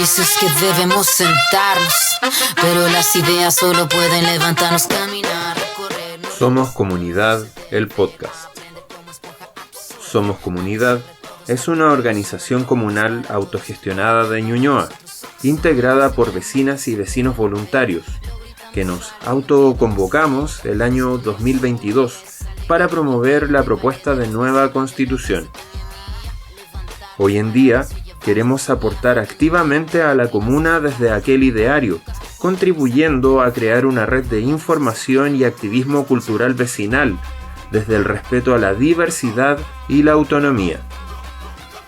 dices que debemos sentarnos, pero las ideas solo pueden levantarnos, caminar, recorrer. Somos Comunidad, el podcast. Somos Comunidad es una organización comunal autogestionada de Ñuñoa, integrada por vecinas y vecinos voluntarios, que nos autoconvocamos el año 2022 para promover la propuesta de nueva constitución. Hoy en día queremos aportar activamente a la comuna desde aquel ideario, contribuyendo a crear una red de información y activismo cultural vecinal, desde el respeto a la diversidad y la autonomía.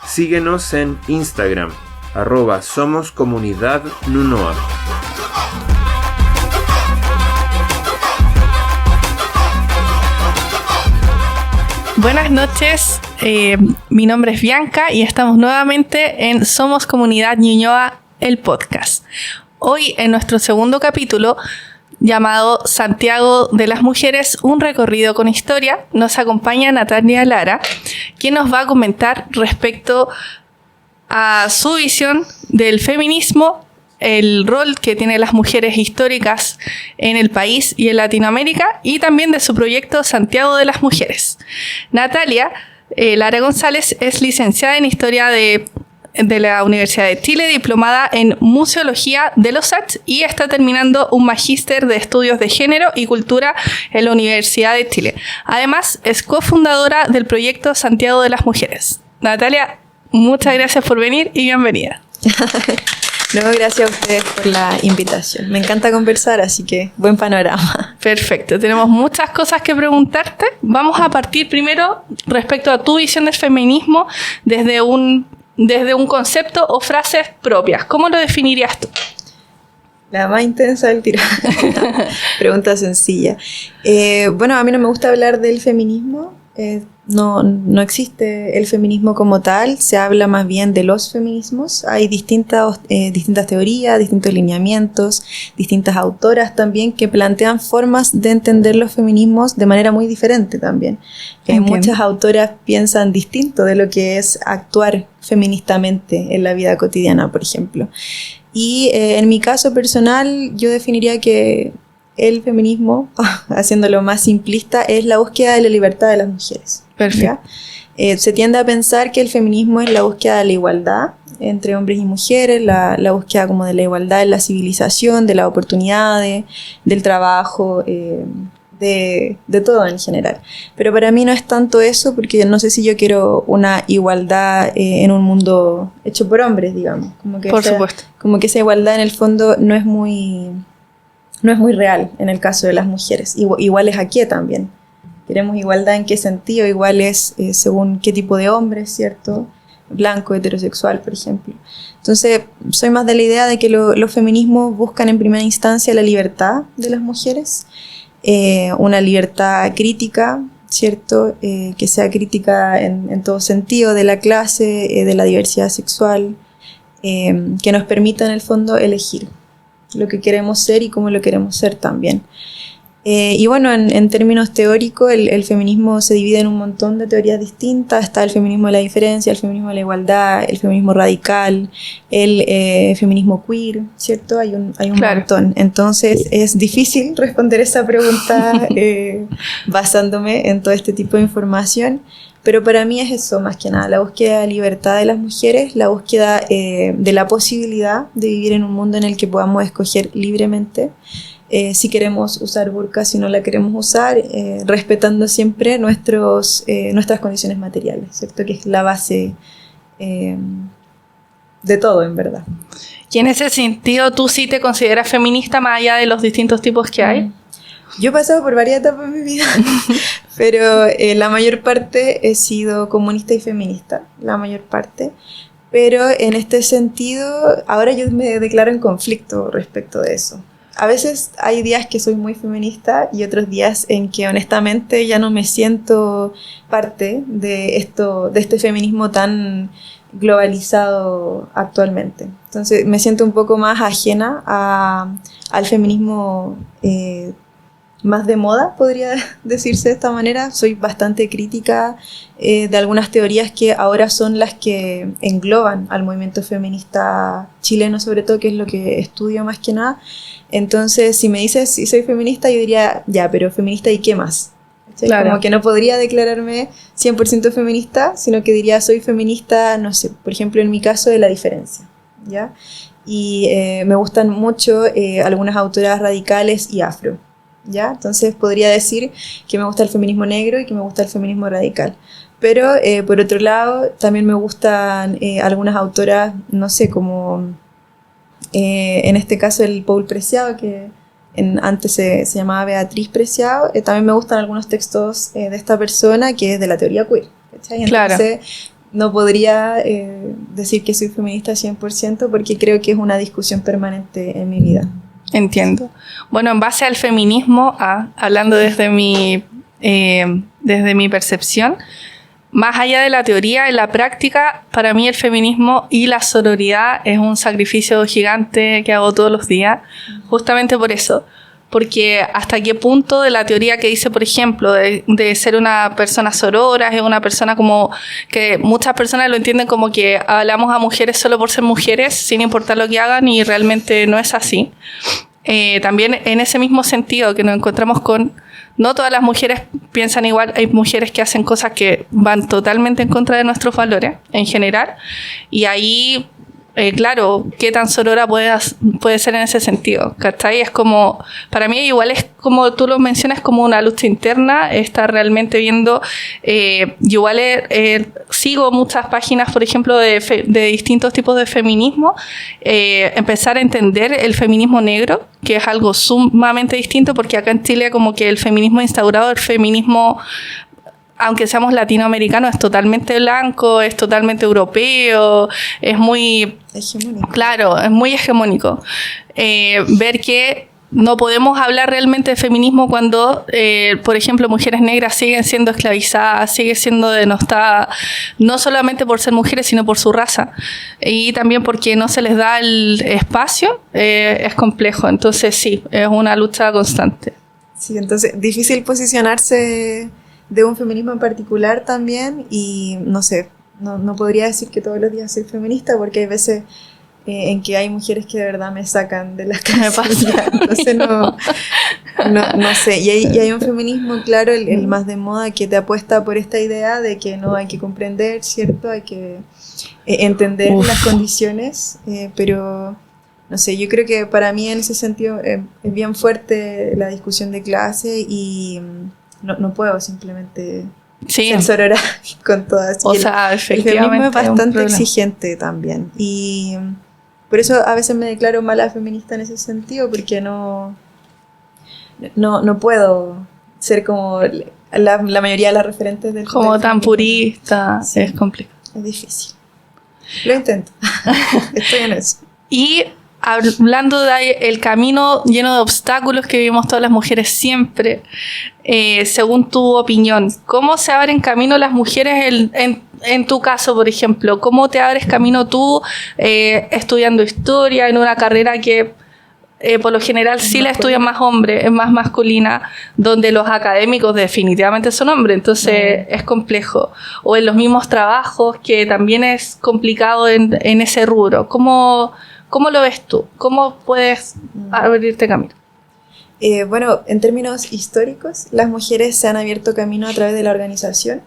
Síguenos en Instagram, @somoscomunidadnunoa. Buenas noches, mi nombre es Bianca y estamos nuevamente en Somos Comunidad Ñuñoa, el podcast. Hoy en nuestro segundo capítulo, llamado Santiago de las Mujeres, un recorrido con historia, nos acompaña Natalia Lara, quien nos va a comentar respecto a su visión del feminismo, el rol que tienen las mujeres históricas en el país y en Latinoamérica, y también de su proyecto Santiago de las Mujeres. Natalia Lara González es licenciada en Historia de la Universidad de Chile, diplomada en Museología de los Arts y está terminando un magíster de Estudios de Género y Cultura en la Universidad de Chile. Además, es cofundadora del proyecto Santiago de las Mujeres. Natalia, muchas gracias por venir y bienvenida. No, gracias a ustedes por la invitación. Me encanta conversar, así que buen panorama. Perfecto, tenemos muchas cosas que preguntarte. Vamos a partir primero respecto a tu visión del feminismo desde un concepto o frases propias. ¿Cómo lo definirías tú? La más intensa del tiro. Pregunta sencilla. Bueno, a mí no me gusta hablar del feminismo. No existe el feminismo como tal, se habla más bien de los feminismos. Hay distintas teorías, distintos lineamientos, distintas autoras también que plantean formas de entender los feminismos de manera muy diferente también. Muchas autoras piensan distinto de lo que es actuar feministamente en la vida cotidiana, por ejemplo. Y en mi caso personal, yo definiría que el feminismo, haciéndolo más simplista, es la búsqueda de la libertad de las mujeres. Perfecto. Se tiende a pensar que el feminismo es la búsqueda de la igualdad entre hombres y mujeres, la búsqueda como de la igualdad en la civilización, de las oportunidades, del trabajo, de todo en general. Pero para mí no es tanto eso, porque no sé si yo quiero una igualdad en un mundo hecho por hombres, digamos. Por supuesto. Como que esa igualdad en el fondo no es muy real en el caso de las mujeres. Igual es aquí también. Queremos igualdad en qué sentido, igual es según qué tipo de hombre, ¿cierto? Blanco, heterosexual, por ejemplo. Entonces, soy más de la idea de que los feminismos buscan en primera instancia la libertad de las mujeres, una libertad crítica, ¿cierto? Que sea crítica en todo sentido de la clase, de la diversidad sexual, que nos permita en el fondo elegir lo que queremos ser y cómo lo queremos ser también. Y bueno, en términos teóricos, el feminismo se divide en un montón de teorías distintas. Está el feminismo de la diferencia, el feminismo de la igualdad, el feminismo radical, el feminismo queer, ¿cierto? Hay un Claro. montón. Entonces es difícil responder esa pregunta basándome en todo este tipo de información. Pero para mí es eso, más que nada, la búsqueda de libertad de las mujeres, la búsqueda de la posibilidad de vivir en un mundo en el que podamos escoger libremente si queremos usar burka, si no la queremos usar, respetando siempre nuestras condiciones materiales, ¿cierto? Que es la base de todo, en verdad. Y en ese sentido, ¿tú sí te consideras feminista más allá de los distintos tipos que hay? Yo he pasado por varias etapas en mi vida, pero la mayor parte he sido comunista y feminista, la mayor parte. Pero en este sentido, ahora yo me declaro en conflicto respecto de eso. A veces hay días que soy muy feminista y otros días en que honestamente ya no me siento parte de este feminismo tan globalizado actualmente. Entonces me siento un poco más ajena al feminismo más de moda, podría decirse de esta manera. Soy bastante crítica de algunas teorías que ahora son las que engloban al movimiento feminista chileno, sobre todo, que es lo que estudio más que nada. Entonces, si me dices si soy feminista, yo diría, ya, pero feminista ¿y qué más? Claro. Como que no podría declararme 100% feminista, sino que diría soy feminista, no sé, por ejemplo, en mi caso, de la diferencia, ¿ya? Y me gustan mucho algunas autoras radicales y afro, ¿ya? Entonces podría decir que me gusta el feminismo negro y que me gusta el feminismo radical. Pero por otro lado, también me gustan algunas autoras, no sé, como en este caso el Paul Preciado, que antes se llamaba Beatriz Preciado. También me gustan algunos textos de esta persona que es de la teoría queer, ¿cachai? Claro. Entonces no podría decir que soy feminista 100% porque creo que es una discusión permanente en mi vida. Entiendo. Bueno, en base al feminismo, hablando desde mi percepción, más allá de la teoría, en la práctica, para mí el feminismo y la sororidad es un sacrificio gigante que hago todos los días, justamente por eso. Porque hasta qué punto de la teoría que dice, por ejemplo, de ser una persona sorora, es una persona como que muchas personas lo entienden como que hablamos a mujeres solo por ser mujeres, sin importar lo que hagan, y realmente no es así. También en ese mismo sentido que nos encontramos con, no todas las mujeres piensan igual, hay mujeres que hacen cosas que van totalmente en contra de nuestros valores en general, y ahí claro, qué tan sorora puede ser en ese sentido, ¿cachai? Es como, para mí igual es como tú lo mencionas, como una lucha interna, estar realmente viendo, igual sigo muchas páginas, por ejemplo, de distintos tipos de feminismo, empezar a entender el feminismo negro, que es algo sumamente distinto, porque acá en Chile como que el feminismo instaurado, el feminismo, aunque seamos latinoamericanos, es totalmente blanco, es totalmente europeo, es muy hegemónico. Claro, es muy hegemónico. Ver que no podemos hablar realmente de feminismo cuando, por ejemplo, mujeres negras siguen siendo esclavizadas, siguen siendo denostadas, no solamente por ser mujeres, sino por su raza. Y también porque no se les da el espacio, es complejo. Entonces sí, es una lucha constante. Sí, entonces difícil posicionarse de un feminismo en particular también, y no sé, no podría decir que todos los días soy feminista, porque hay veces en que hay mujeres que de verdad me sacan de las casillas, entonces no sé, y hay un feminismo, claro, el más de moda, que te apuesta por esta idea de que no hay que comprender, ¿cierto? Hay que entender las condiciones, pero no sé, yo creo que para mí en ese sentido es bien fuerte la discusión de clase, y no puedo simplemente ser sorora con todas. O sea, efectivamente. El feminismo es bastante exigente también. Y por eso a veces me declaro mala feminista en ese sentido, porque no puedo ser como la mayoría de las referentes del como tan purista. Sí, es complicado. Es difícil. Lo intento. Estoy en eso. Y hablando del camino lleno de obstáculos que vivimos todas las mujeres siempre, según tu opinión, ¿cómo se abren camino las mujeres en tu caso, por ejemplo? ¿Cómo te abres camino tú estudiando historia en una carrera que por lo general sí la estudian más hombres, es más masculina, donde los académicos definitivamente son hombres, entonces es complejo? O en los mismos trabajos, que también es complicado en ese rubro. ¿Cómo lo ves tú? ¿Cómo puedes abrirte camino? Bueno, en términos históricos, las mujeres se han abierto camino a través de la organización,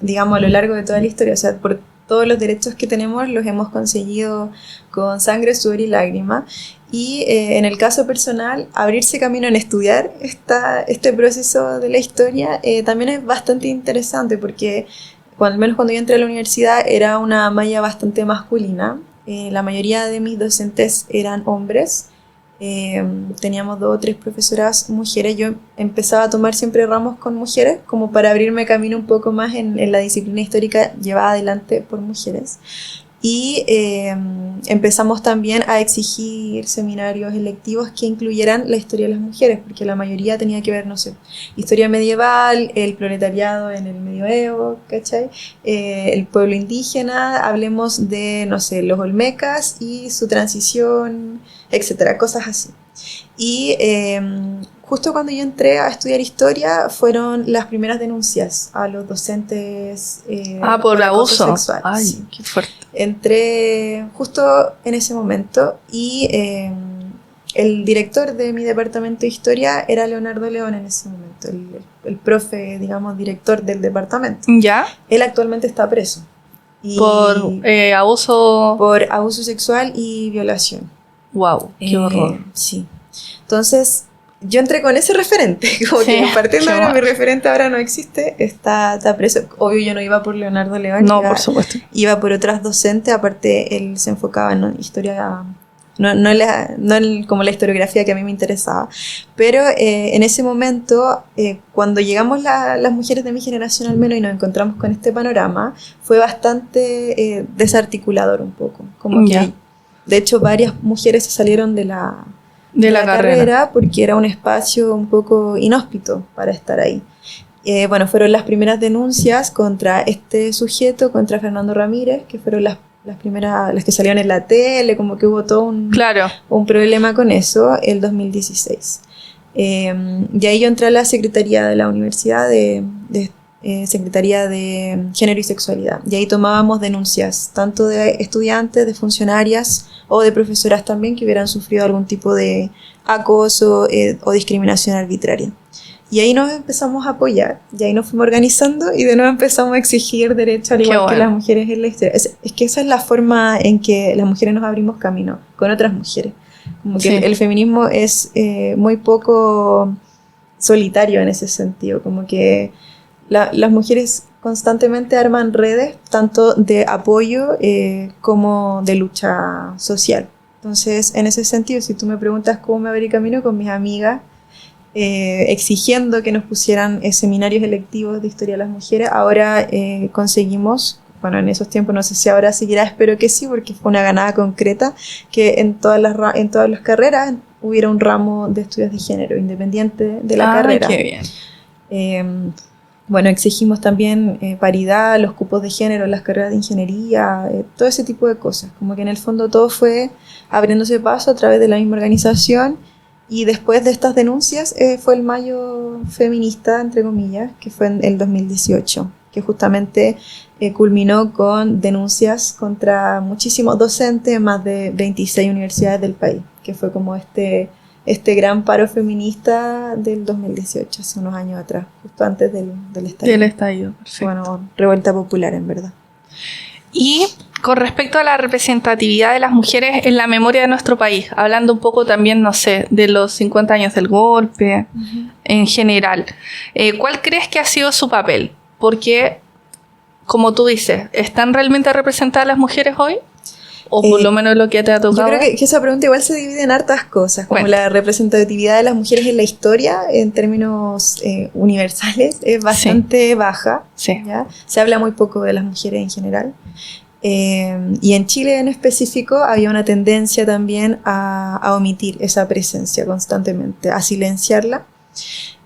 digamos, a lo largo de toda la historia. O sea, por todos los derechos que tenemos los hemos conseguido con sangre, sudor y lágrima. Y en el caso personal, abrirse camino en estudiar este proceso de la historia también es bastante interesante, porque al menos cuando yo entré a la universidad era una malla bastante masculina. La mayoría de mis docentes eran hombres, teníamos 2 o 3 profesoras mujeres. Yo empezaba a tomar siempre ramos con mujeres como para abrirme camino un poco más en la disciplina histórica llevada adelante por mujeres. Y empezamos también a exigir seminarios electivos que incluyeran la historia de las mujeres, porque la mayoría tenía que ver, no sé, historia medieval, el proletariado en el medioevo, ¿cachai? El pueblo indígena, hablemos de, no sé, los olmecas y su transición, etcétera, cosas así. Y justo cuando yo entré a estudiar historia fueron las primeras denuncias a los docentes por abuso sexual. Ay, Sí. qué fuerte. Entré justo en ese momento y el director de mi departamento de historia era Leonardo León en ese momento, el profe, digamos, director del departamento. ¿Ya? Él actualmente está preso. Y Por abuso... por abuso sexual y violación. Wow, qué horror. Sí. Entonces, yo entré con ese referente, como que partiendo qué ahora, mal. mi referente ahora no existe, está preso. Obvio, yo no iba por Leonardo León, No, por supuesto. iba por otras docentes, aparte él se enfocaba en historia, como la historiografía que a mí me interesaba. Pero en ese momento, cuando llegamos las mujeres de mi generación al menos y nos encontramos con este panorama, fue bastante desarticulador un poco. Como Ya. que, de hecho, varias mujeres se salieron de la carrera. porque era un espacio un poco inhóspito para estar ahí. Bueno, fueron las primeras denuncias contra este sujeto, contra Fernando Ramírez, que fueron las primeras, las que salieron en la tele, como que hubo todo Claro. un problema con eso, el 2016. De ahí yo entré a la Secretaría de la Universidad, Secretaría de Género y Sexualidad, y ahí tomábamos denuncias, tanto de estudiantes, de funcionarias o de profesoras también que hubieran sufrido algún tipo de acoso o discriminación arbitraria. Y ahí nos empezamos a apoyar, y ahí nos fuimos organizando y de nuevo empezamos a exigir derechos al Qué igual que bueno. las mujeres en la historia. Es que esa es la forma en que las mujeres nos abrimos camino con otras mujeres. Como que Sí. el feminismo es muy poco solitario en ese sentido, como que las mujeres constantemente arman redes, tanto de apoyo como de lucha social. Entonces, en ese sentido, si tú me preguntas cómo me abrí camino con mis amigas, exigiendo que nos pusieran seminarios electivos de historia de las mujeres, ahora conseguimos, bueno, en esos tiempos no sé si ahora seguirá, espero que sí, porque fue una ganada concreta, que en todas las carreras hubiera un ramo de estudios de género, independiente de la carrera. Qué bien. Bueno, exigimos también paridad, los cupos de género en las carreras de ingeniería, todo ese tipo de cosas. Como que en el fondo todo fue abriéndose paso a través de la misma organización, y después de estas denuncias fue el Mayo Feminista, entre comillas, que fue en el 2018, que justamente culminó con denuncias contra muchísimos docentes en más de 26 universidades del país, que fue como este gran paro feminista del 2018, hace unos años atrás, justo antes del estallido. Del estallido, perfecto. Bueno, revuelta popular, en verdad. Y con respecto a la representatividad de las mujeres en la memoria de nuestro país, hablando un poco también, no sé, de los 50 años del golpe, en general, ¿cuál crees que ha sido su papel? Porque, como tú dices, ¿están realmente representadas las mujeres hoy? O por lo menos lo que te ha tocado. Yo creo que esa pregunta igual se divide en hartas cosas, como la representatividad de las mujeres en la historia, en términos universales, es bastante baja. Sí. ¿Ya? Se habla muy poco de las mujeres en general. Y en Chile en específico había una tendencia también a omitir esa presencia constantemente, a silenciarla.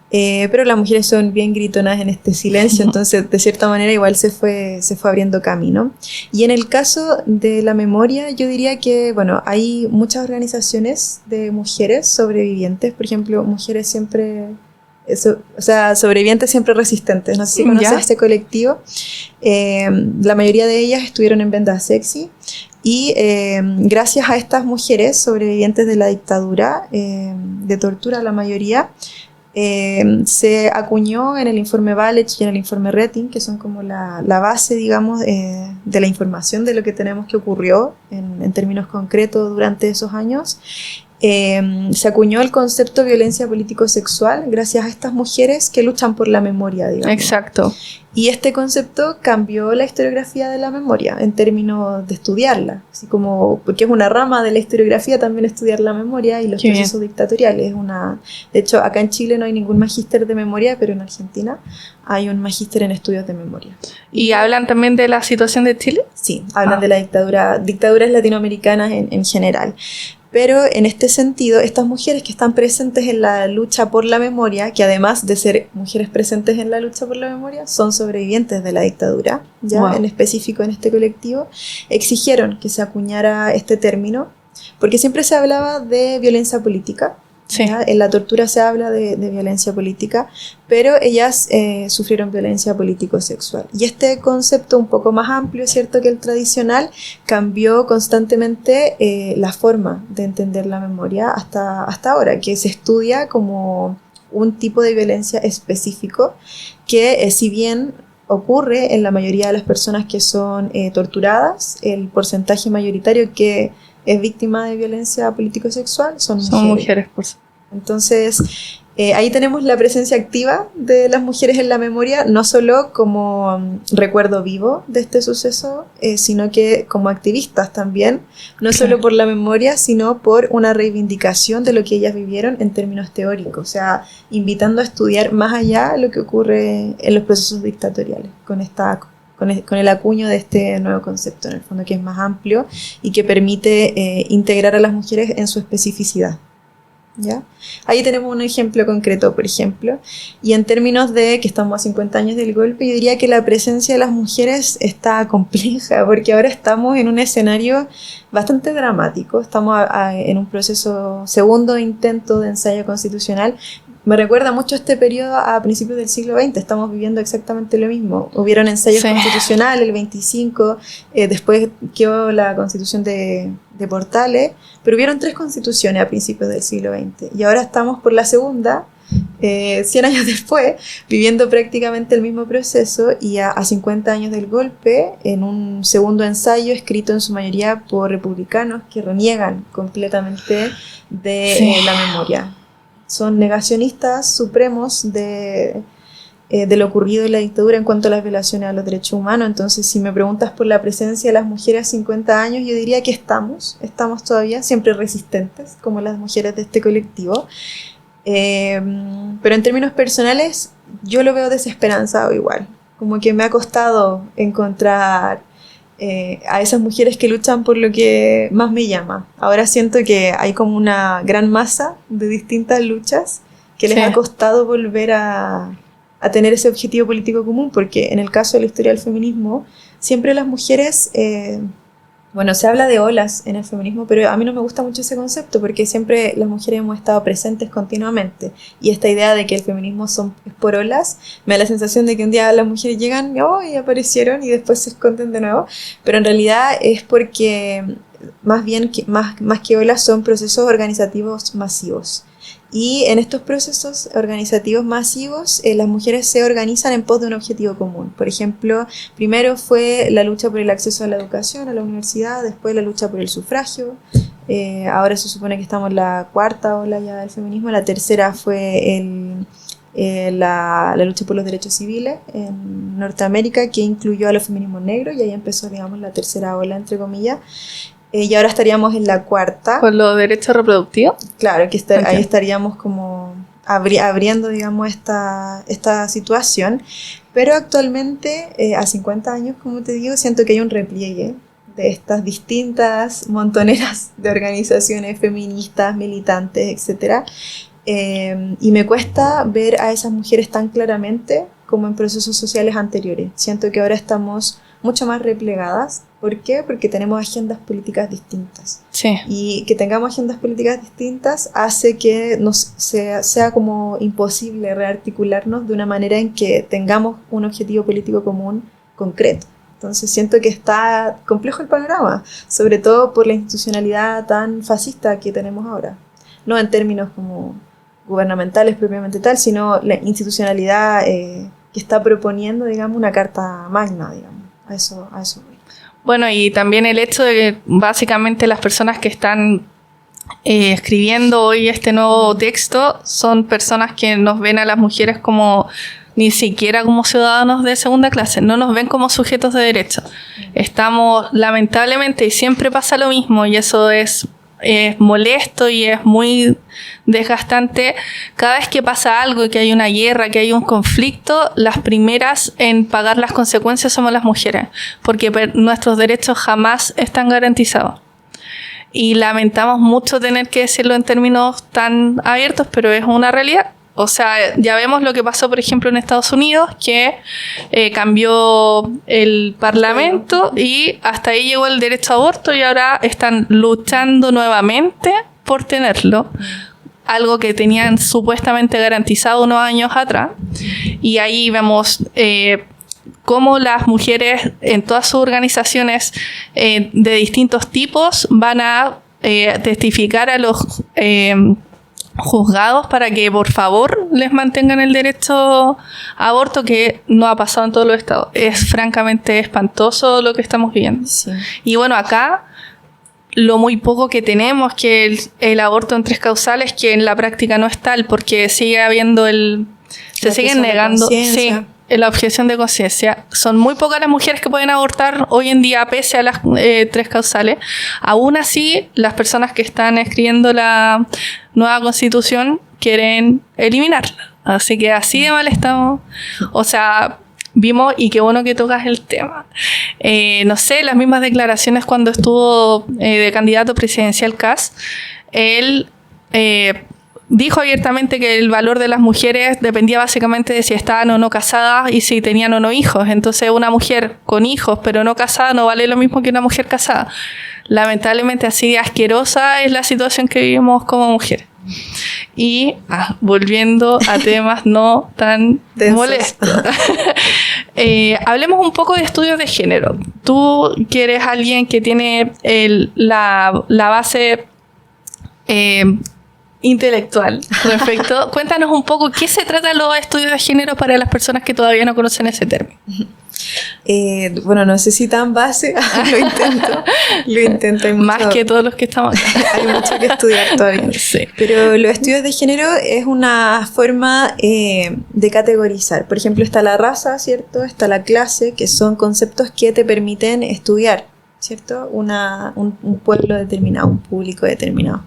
Pero las mujeres son bien gritonas en este silencio, entonces de cierta manera igual se fue abriendo camino. Y en el caso de la memoria, yo diría que, bueno, hay muchas organizaciones de mujeres sobrevivientes, por ejemplo, mujeres siempre, sobrevivientes siempre resistentes, no sé si conoces este colectivo. La mayoría de ellas estuvieron en Venda Sexy. Y gracias a estas mujeres sobrevivientes de la dictadura, de tortura la mayoría, se acuñó en el informe Valech y en el informe Retting, que son como la base, digamos, de la información de lo que tenemos que ocurrió en términos concretos durante esos años. Se acuñó el concepto de violencia político-sexual gracias a estas mujeres que luchan por la memoria, digamos. Exacto. Y este concepto cambió la historiografía de la memoria en términos de estudiarla, así como, porque es una rama de la historiografía también estudiar la memoria y los procesos dictatoriales. De hecho, acá en Chile no hay ningún magíster de memoria, pero en Argentina hay un magíster en estudios de memoria. ¿Y hablan también de la situación de Chile? Sí, hablan de la dictaduras latinoamericanas en general. Pero en este sentido, estas mujeres que están presentes en la lucha por la memoria, que además de ser mujeres presentes en la lucha por la memoria, son sobrevivientes de la dictadura, ya en específico en este colectivo, exigieron que se acuñara este término Porque siempre se hablaba de violencia política. Sí. En la tortura se habla de violencia política, pero ellas sufrieron violencia político-sexual. Y este concepto un poco más amplio, ¿cierto?, que el tradicional, cambió constantemente la forma de entender la memoria hasta ahora, que se estudia como un tipo de violencia específico que si bien ocurre en la mayoría de las personas que son torturadas, el porcentaje mayoritario que es víctima de violencia político-sexual son mujeres. Entonces, ahí tenemos la presencia activa de las mujeres en la memoria, no solo como recuerdo vivo de este suceso, sino que como activistas también, no solo por la memoria, sino por una reivindicación de lo que ellas vivieron en términos teóricos, o sea, invitando a estudiar más allá de lo que ocurre en los procesos dictatoriales, con el acuño de este nuevo concepto, en el fondo, que es más amplio y que permite integrar a las mujeres en su especificidad. ¿Ya? Ahí tenemos un ejemplo concreto, por ejemplo, y en términos de que estamos a 50 años del golpe, yo diría que la presencia de las mujeres está compleja, porque ahora estamos en un escenario bastante dramático, estamos en un proceso, segundo intento de ensayo constitucional. Me recuerda mucho este periodo a principios del siglo XX, estamos viviendo exactamente lo mismo. Hubieron ensayos constitucionales, el 25, después quedó la constitución de Portales, pero hubieron 3 constituciones a principios del siglo XX. Y ahora estamos por la segunda, 100 años después, viviendo prácticamente el mismo proceso y a 50 años del golpe, en un segundo ensayo escrito en su mayoría por republicanos que reniegan completamente de la memoria. Son negacionistas supremos de lo ocurrido en la dictadura en cuanto a las violaciones a los derechos humanos. Entonces, si me preguntas por la presencia de las mujeres a 50 años, yo diría que estamos todavía siempre resistentes, como las mujeres de este colectivo. Pero en términos personales, yo lo veo desesperanzado igual. Como que me ha costado encontrar a esas mujeres que luchan por lo que más me llama. Ahora siento que hay como una gran masa de distintas luchas que les ha costado volver a tener ese objetivo político común, porque en el caso de la historia del feminismo, siempre las mujeres, se habla de olas en el feminismo, pero a mí no me gusta mucho ese concepto, porque siempre las mujeres hemos estado presentes continuamente, y esta idea de que el feminismo es por olas, me da la sensación de que un día las mujeres llegan y aparecieron y después se esconden de nuevo, pero en realidad es porque más que olas son procesos organizativos masivos. Y en estos procesos organizativos masivos, las mujeres se organizan en pos de un objetivo común. Por ejemplo, primero fue la lucha por el acceso a la educación, a la universidad, después la lucha por el sufragio. Ahora se supone que estamos en la 4ª ola ya del feminismo. La tercera fue la lucha por los derechos civiles en Norteamérica, que incluyó a los feminismos negros, y ahí empezó, digamos, la tercera ola, entre comillas. Y ahora estaríamos en la 4ª. ¿Con los derechos reproductivos? Claro, que ahí estaríamos como abriendo, digamos, esta situación. Pero actualmente, a 50 años, como te digo, siento que hay un repliegue de estas distintas montoneras de organizaciones feministas, militantes, etc. Y me cuesta ver a esas mujeres tan claramente como en procesos sociales anteriores. Siento que ahora estamos mucho más replegadas. ¿Por qué? Porque tenemos agendas políticas distintas. Sí. Y que tengamos agendas políticas distintas hace que sea como imposible rearticularnos de una manera en que tengamos un objetivo político común concreto. Entonces siento que está complejo el panorama, sobre todo por la institucionalidad tan fascista que tenemos ahora. No en términos como gubernamentales propiamente tal, sino la institucionalidad que está proponiendo, digamos, una carta magna, digamos. A eso voy. Bueno, y también el hecho de que básicamente las personas que están escribiendo hoy este nuevo texto son personas que nos ven a las mujeres como ni siquiera como ciudadanos de segunda clase, no nos ven como sujetos de derecho. Estamos, lamentablemente, y siempre pasa lo mismo, y eso es molesto y es muy desgastante. Cada vez que pasa algo, que hay una guerra, que hay un conflicto, las primeras en pagar las consecuencias somos las mujeres, porque nuestros derechos jamás están garantizados. Y lamentamos mucho tener que decirlo en términos tan abiertos, pero es una realidad. O sea, ya vemos lo que pasó, por ejemplo, en Estados Unidos, que cambió el parlamento y hasta ahí llegó el derecho a aborto y ahora están luchando nuevamente por tenerlo. Algo que tenían supuestamente garantizado unos años atrás. Y ahí vemos cómo las mujeres en todas sus organizaciones de distintos tipos van a testificar a los juzgados para que por favor les mantengan el derecho a aborto, que no ha pasado en todos los estados. Es francamente espantoso lo que estamos viendo. Sí. Y bueno, acá lo muy poco que tenemos, que el aborto en 3 causales, que en la práctica no es tal, porque sigue habiendo se siguen negando la objeción de conciencia. Son muy pocas las mujeres que pueden abortar hoy en día, pese a las 3 causales. Aún así, las personas que están escribiendo la nueva constitución quieren eliminarla. Así que así de mal estamos. O sea, vimos, y qué bueno que tocas el tema. No sé, las mismas declaraciones cuando estuvo de candidato presidencial Kast, él dijo abiertamente que el valor de las mujeres dependía básicamente de si estaban o no casadas y si tenían o no hijos. Entonces, una mujer con hijos pero no casada no vale lo mismo que una mujer casada. Lamentablemente, así de asquerosa es la situación que vivimos como mujeres. Y volviendo a temas no tan molestos. Hablemos un poco de estudios de género. Tú que eres alguien que tiene la base intelectual respecto, cuéntanos un poco qué se trata los estudios de género para las personas que todavía no conocen ese término. Bueno, no sé si tan base, lo intento. Hay mucho, más que todos los que estamos acá. Hay mucho que estudiar todavía. Sí. Pero los estudios de género es una forma de categorizar. Por ejemplo, está la raza, ¿cierto? Está la clase, que son conceptos que te permiten estudiar, ¿cierto? Un pueblo determinado, un público determinado.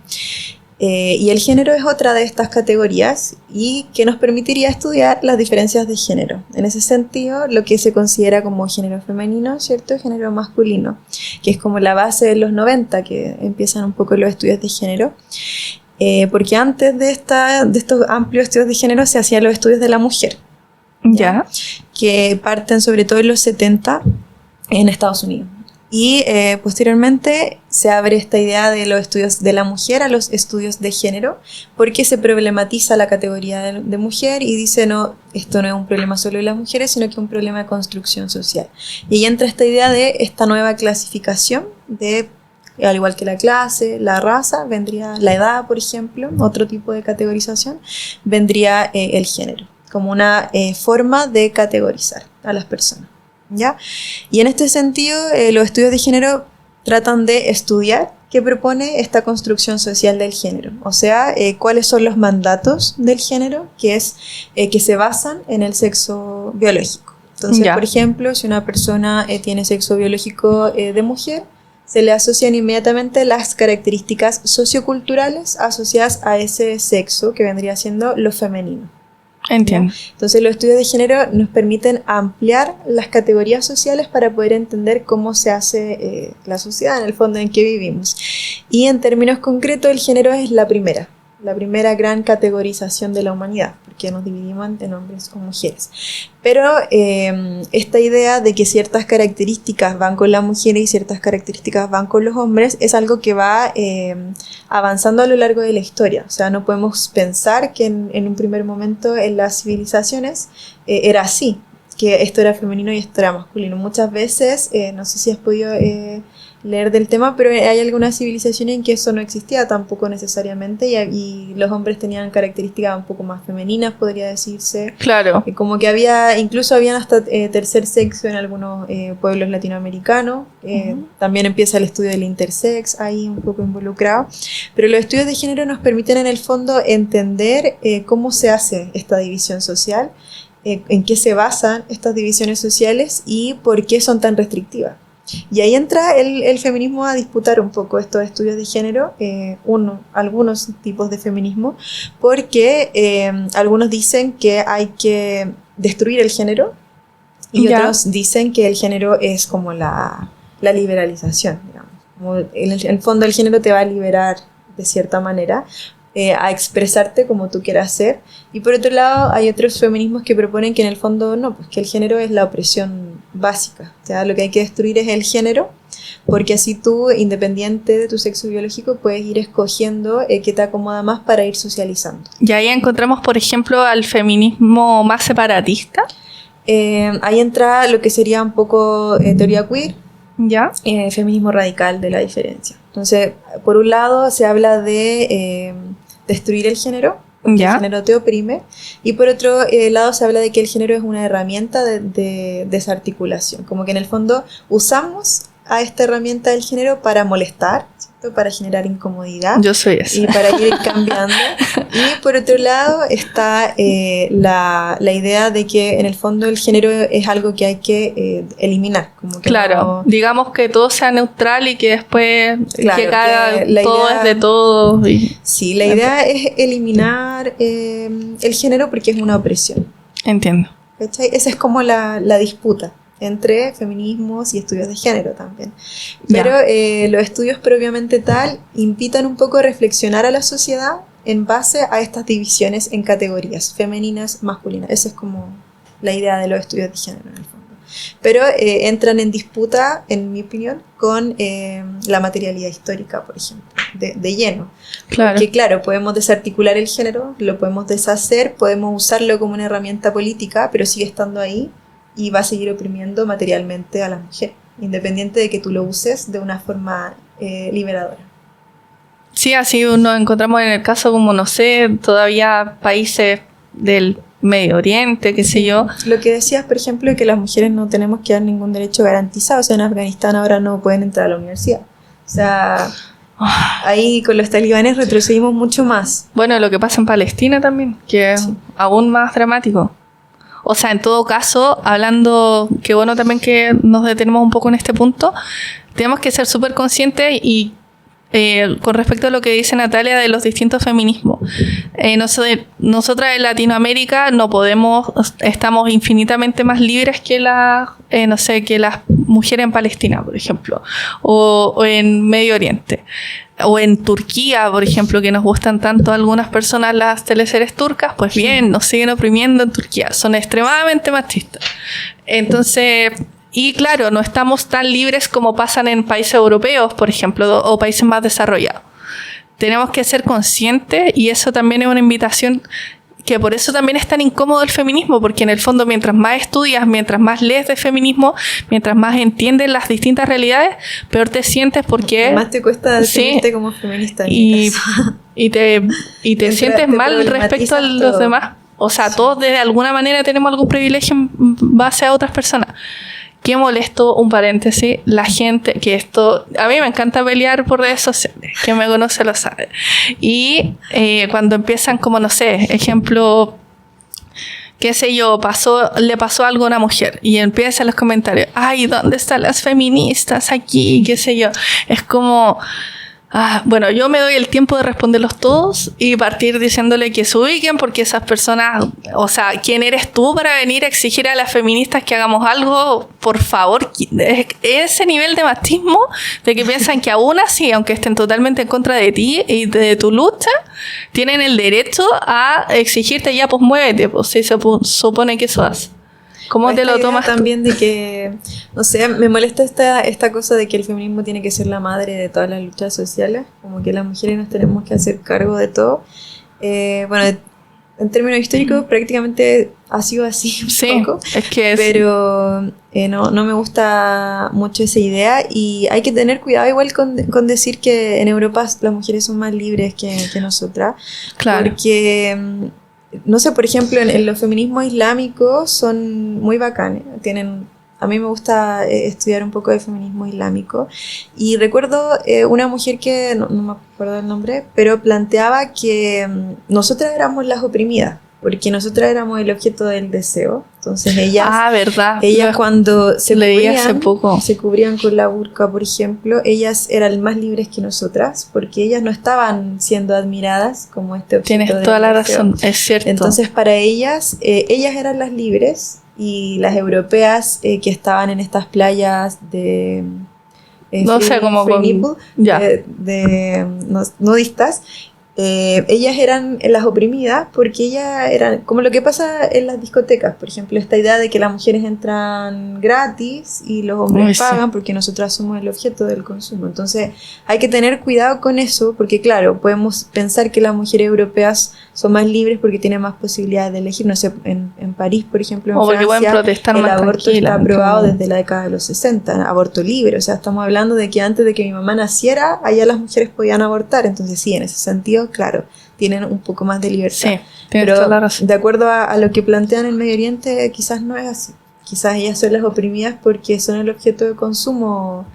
Y el género es otra de estas categorías y que nos permitiría estudiar las diferencias de género. En ese sentido, lo que se considera como género femenino, ¿cierto? Género masculino, que es como la base de los 90, que empiezan un poco los estudios de género. Porque antes de estos amplios estudios de género se hacían los estudios de la mujer. ¿Ya? Que parten sobre todo en los 70 en Estados Unidos. Y posteriormente se abre esta idea de los estudios de la mujer a los estudios de género, porque se problematiza la categoría de mujer y dice, no, esto no es un problema solo de las mujeres, sino que es un problema de construcción social. Y ahí entra esta idea de esta nueva clasificación de, al igual que la clase, la raza, vendría la edad, por ejemplo, otro tipo de categorización, vendría el género, como una forma de categorizar a las personas. ¿Ya? Y en este sentido, los estudios de género tratan de estudiar qué propone esta construcción social del género, o sea, cuáles son los mandatos del género, que se basan en el sexo biológico. Entonces, por ejemplo, si una persona tiene sexo biológico de mujer, se le asocian inmediatamente las características socioculturales asociadas a ese sexo, que vendría siendo lo femenino. Entiendo. ¿No? Entonces los estudios de género nos permiten ampliar las categorías sociales para poder entender cómo se hace la sociedad en el fondo en que vivimos. Y en términos concretos, el género es la primera gran categorización de la humanidad, porque nos dividimos en hombres o mujeres. Pero esta idea de que ciertas características van con las mujeres y ciertas características van con los hombres es algo que va avanzando a lo largo de la historia. O sea, no podemos pensar que en un primer momento en las civilizaciones era así, que esto era femenino y esto era masculino. Muchas veces, no sé si has podido leer del tema, pero hay algunas civilizaciones en que eso no existía tampoco necesariamente y los hombres tenían características un poco más femeninas, podría decirse. Claro. Como que incluso habían hasta tercer sexo en algunos pueblos latinoamericanos. También empieza el estudio del intersex ahí un poco involucrado. Pero los estudios de género nos permiten en el fondo entender cómo se hace esta división social, en qué se basan estas divisiones sociales y por qué son tan restrictivas. Y ahí entra el feminismo a disputar un poco estos estudios de género, algunos tipos de feminismo, porque algunos dicen que hay que destruir el género y otros dicen que el género es como la liberalización, digamos. Como en el fondo el género te va a liberar de cierta manera, a expresarte como tú quieras ser. Y por otro lado, hay otros feminismos que proponen que en el fondo no, pues que el género es la opresión básica. O sea, lo que hay que destruir es el género, porque así tú, independiente de tu sexo biológico, puedes ir escogiendo qué te acomoda más para ir socializando. Y ahí encontramos, por ejemplo, al feminismo más separatista. Ahí entra lo que sería un poco teoría queer, ¿Ya? feminismo radical de la diferencia. Entonces, por un lado se habla de destruir el género, porque ¿Ya? el género te oprime, y por otro lado se habla de que el género es una herramienta de desarticulación, como que en el fondo usamos a esta herramienta del género para molestar, ¿cierto? Para generar incomodidad. Yo soy esa. Y para ir cambiando. Y por otro lado está la idea de que en el fondo el género es algo que hay que eliminar. Como que Claro, no, digamos que todo sea neutral y que después Claro, que cada que la todo idea- es de todos. sí, la idea es eliminar el género porque es una opresión. Entiendo. ¿Cachai? Esa es como la disputa entre feminismos y estudios de género también. Ya. Pero los estudios propiamente tal invitan un poco a reflexionar a la sociedad en base a estas divisiones en categorías femeninas, masculinas. Esa es como la idea de los estudios de género en el fondo. Pero entran en disputa, en mi opinión, con la materialidad histórica, por ejemplo, de lleno. Claro. Porque claro, podemos desarticular el género, lo podemos deshacer, podemos usarlo como una herramienta política, pero sigue estando ahí y va a seguir oprimiendo materialmente a la mujer, independiente de que tú lo uses de una forma liberadora. Sí, así nos encontramos en el caso como, no sé, todavía países del Medio Oriente, qué sé yo. Lo que decías, por ejemplo, que las mujeres no tenemos que dar ningún derecho garantizado. O sea, en Afganistán ahora no pueden entrar a la universidad. O sea, ahí con los talibanes retrocedimos mucho más. Bueno, lo que pasa en Palestina también, que es aún más dramático. O sea, en todo caso, hablando, que bueno también que nos detenemos un poco en este punto, tenemos que ser súper conscientes y con respecto a lo que dice Natalia de los distintos feminismos. Nosotras en Latinoamérica no podemos, estamos infinitamente más libres que que las mujeres en Palestina, por ejemplo, o en Medio Oriente. O en Turquía, por ejemplo, que nos gustan tanto a algunas personas las teleseries turcas, pues bien, nos siguen oprimiendo en Turquía. Son extremadamente machistas. Entonces, y claro, no estamos tan libres como pasan en países europeos, por ejemplo, o países más desarrollados. Tenemos que ser conscientes y eso también es una invitación, que por eso también es tan incómodo el feminismo, porque en el fondo mientras más estudias, mientras más lees de feminismo, mientras más entiendes las distintas realidades, peor te sientes porque... Más te cuesta definirte Sí. como feminista. En y, mi caso. y te sientes te mal respecto a problematizas los todo. demás. O sea, todos de alguna manera tenemos algún privilegio en base a otras personas. Qué molesto, un paréntesis, la gente, que esto, a mí me encanta pelear por redes sociales, quien me conoce lo sabe. Y cuando empiezan como, no sé, ejemplo, qué sé yo, le pasó algo a una mujer y empiezan los comentarios, ay, ¿dónde están las feministas aquí? Qué sé yo. Es como... bueno, yo me doy el tiempo de responderlos todos y partir diciéndole que se ubiquen porque esas personas, o sea, ¿quién eres tú para venir a exigir a las feministas que hagamos algo? Por favor, ese nivel de machismo de que piensan que aún así, aunque estén totalmente en contra de ti y de tu lucha, tienen el derecho a exigirte ya, pues muévete, pues si se supone que eso hace. ¿Cómo te Esta lo idea tomas tú? también de que, no sé, me molesta esta cosa de que el feminismo tiene que ser la madre de todas las luchas sociales, como que las mujeres nos tenemos que hacer cargo de todo. Bueno, en términos históricos prácticamente ha sido así un Sí, poco, es que pero no me gusta mucho esa idea y hay que tener cuidado igual con decir que en Europa las mujeres son más libres que nosotras, claro. porque... no sé, por ejemplo, en los feminismos islámicos son muy bacanes. A mí me gusta estudiar un poco de feminismo islámico. Y recuerdo una mujer que, no me acuerdo el nombre, pero planteaba que nosotras éramos las oprimidas, porque nosotras éramos el objeto del deseo. Entonces ellas... verdad. Ellas cuando leí hace poco. se cubrían con la burka, por ejemplo, ellas eran más libres que nosotras, porque ellas no estaban siendo admiradas como este objeto Tienes del toda la deseo. razón, es cierto. Entonces para ellas eran las libres y las europeas que estaban en estas playas de... no sé, como free con... nipple, Ya. de nudistas, ellas eran las oprimidas porque ellas eran como lo que pasa en las discotecas, por ejemplo, esta idea de que las mujeres entran gratis y los hombres pagan porque nosotras somos el objeto del consumo. Entonces hay que tener cuidado con eso porque claro, podemos pensar que las mujeres europeas son más libres porque tienen más posibilidades de elegir, no sé, en París, por ejemplo, en Francia, el aborto está aprobado desde la década de los 60, aborto libre, o sea, estamos hablando de que antes de que mi mamá naciera, allá las mujeres podían abortar, entonces sí, en ese sentido, claro, tienen un poco más de libertad. Sí, pero de acuerdo a lo que plantean en Medio Oriente, quizás no es así. Quizás ellas son las oprimidas porque son el objeto de consumo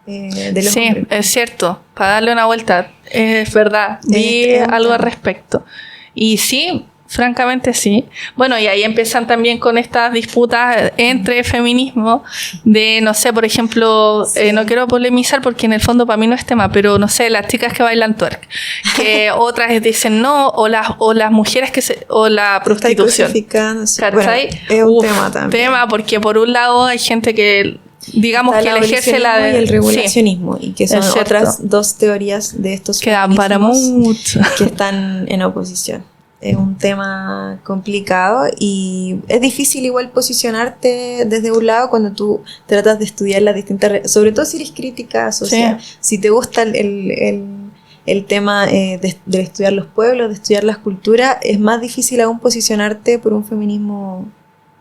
de los hombres. Sí, es cierto. Para darle una vuelta, es verdad. Vi algo al respecto. Y sí, francamente sí. Bueno, y ahí empiezan también con estas disputas entre feminismo de, no sé, por ejemplo, no quiero polemizar porque en el fondo para mí no es tema, pero no sé, las chicas que bailan twerk, que otras dicen no, o las mujeres o la prostitución. Bueno, es un tema también. Porque por un lado hay gente que digamos que le ejerce la y el regulacionismo, y que son otras dos teorías de estos que dan para mucho, que están en oposición. Es un tema complicado y es difícil igual posicionarte desde un lado cuando tú tratas de estudiar las distintas, sobre todo si eres crítica social, si te gusta el tema de estudiar los pueblos, de estudiar las culturas, es más difícil aún posicionarte por un feminismo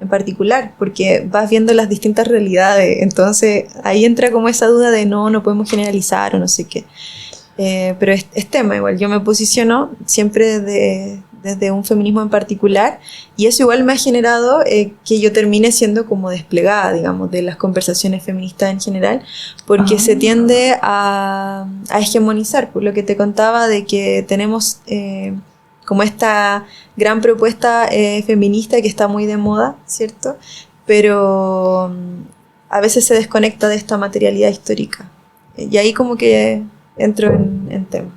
en particular, porque vas viendo las distintas realidades, entonces ahí entra como esa duda de no podemos generalizar o no sé qué, pero es tema igual, yo me posiciono siempre desde un feminismo en particular, y eso igual me ha generado que yo termine siendo como desplegada, digamos, de las conversaciones feministas en general, porque se tiende a hegemonizar, por lo que te contaba de que tenemos como esta gran propuesta feminista que está muy de moda, ¿cierto? Pero a veces se desconecta de esta materialidad histórica, y ahí como que entro en tema.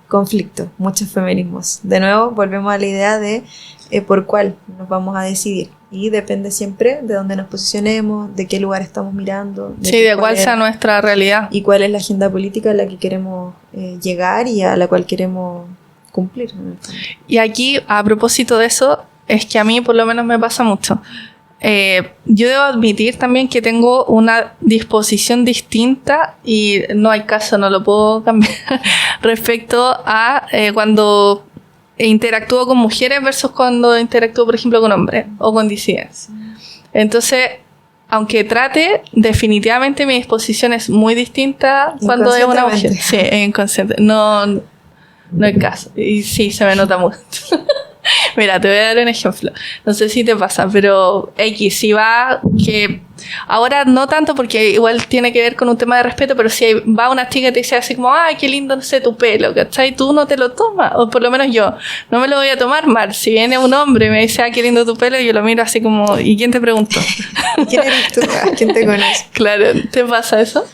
Conflicto, muchos feminismos. De nuevo, volvemos a la idea de por cuál nos vamos a decidir. Y depende siempre de dónde nos posicionemos, de qué lugar estamos mirando. De cuál sea nuestra realidad. Y cuál es la agenda política a la que queremos llegar y a la cual queremos cumplir. Y aquí, a propósito de eso, es que a mí por lo menos me pasa mucho. Yo debo admitir también que tengo una disposición distinta y no hay caso, no lo puedo cambiar respecto a cuando interactúo con mujeres versus cuando interactúo, por ejemplo, con hombres o con disidencias. Entonces, aunque trate, definitivamente mi disposición es muy distinta cuando es una mujer. Sí, inconsciente. No hay caso. Y sí, se me nota mucho. Mira, te voy a dar un ejemplo. No sé si te pasa, pero si va, que ahora no tanto porque igual tiene que ver con un tema de respeto, pero si va una chica y te dice así como, ay, qué lindo, no sé, tu pelo, ¿cachai? Tú no te lo tomas, o por lo menos yo, no me lo voy a tomar mal. Si viene un hombre y me dice, qué lindo tu pelo, yo lo miro así como, ¿y quién te preguntó? ¿Quién eres tú? ¿Quién te conoce? Claro, ¿te pasa eso?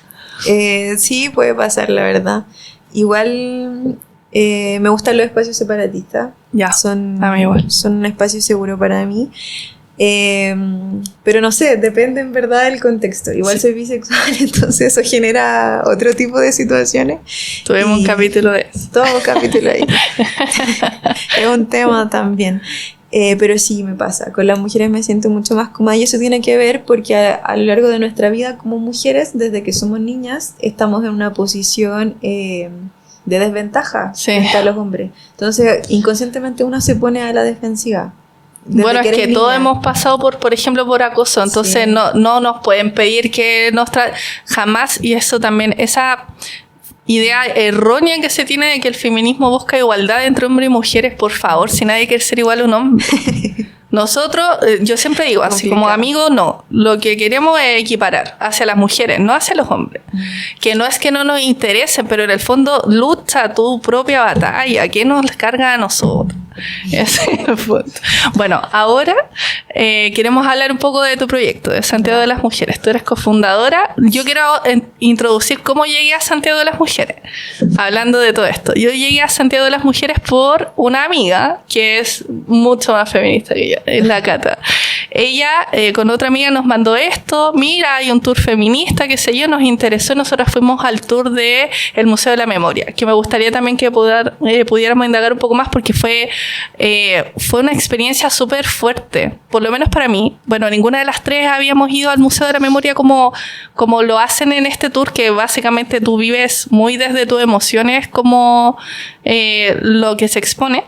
Sí, puede pasar, la verdad. Igual me gustan los espacios separatistas. Ya, son un espacio seguro para mí. Pero no sé, depende en verdad del contexto. Igual soy bisexual, entonces eso genera otro tipo de situaciones. Tuvimos un capítulo de eso. Todo un capítulo ahí. Es un tema también. Pero sí me pasa, con las mujeres me siento mucho más cómoda, y eso tiene que ver porque a lo largo de nuestra vida como mujeres, desde que somos niñas, estamos en una posición de desventaja frente a los hombres. Entonces, inconscientemente uno se pone a la defensiva. Bueno, es que todos hemos pasado por ejemplo, por acoso, entonces no nos pueden pedir que nos jamás, y eso también, esa idea errónea que se tiene de que el feminismo busca igualdad entre hombres y mujeres, por favor, si nadie quiere ser igual a un hombre. Nosotros, yo siempre digo, así como amigos, no. Lo que queremos es equiparar hacia las mujeres, no hacia los hombres. Que no es que no nos interesen, pero en el fondo lucha tu propia batalla. ¿Qué nos carga a nosotros? Ese es el punto. Bueno, ahora queremos hablar un poco de tu proyecto, de Santiago de las Mujeres. Tú eres cofundadora. Yo quiero introducir cómo llegué a Santiago de las Mujeres. Hablando de todo esto. Yo llegué a Santiago de las Mujeres por una amiga que es mucho más feminista que yo, es la Cata. ella con otra amiga nos mandó esto, mira, hay un tour feminista, qué sé yo, nos interesó, nosotras fuimos al tour de el Museo de la Memoria, que me gustaría también que pudiéramos indagar un poco más, porque fue una experiencia súper fuerte, por lo menos para mí. Bueno, ninguna de las tres habíamos ido al Museo de la Memoria como lo hacen en este tour, que básicamente tú vives muy desde tus emociones como lo que se expone.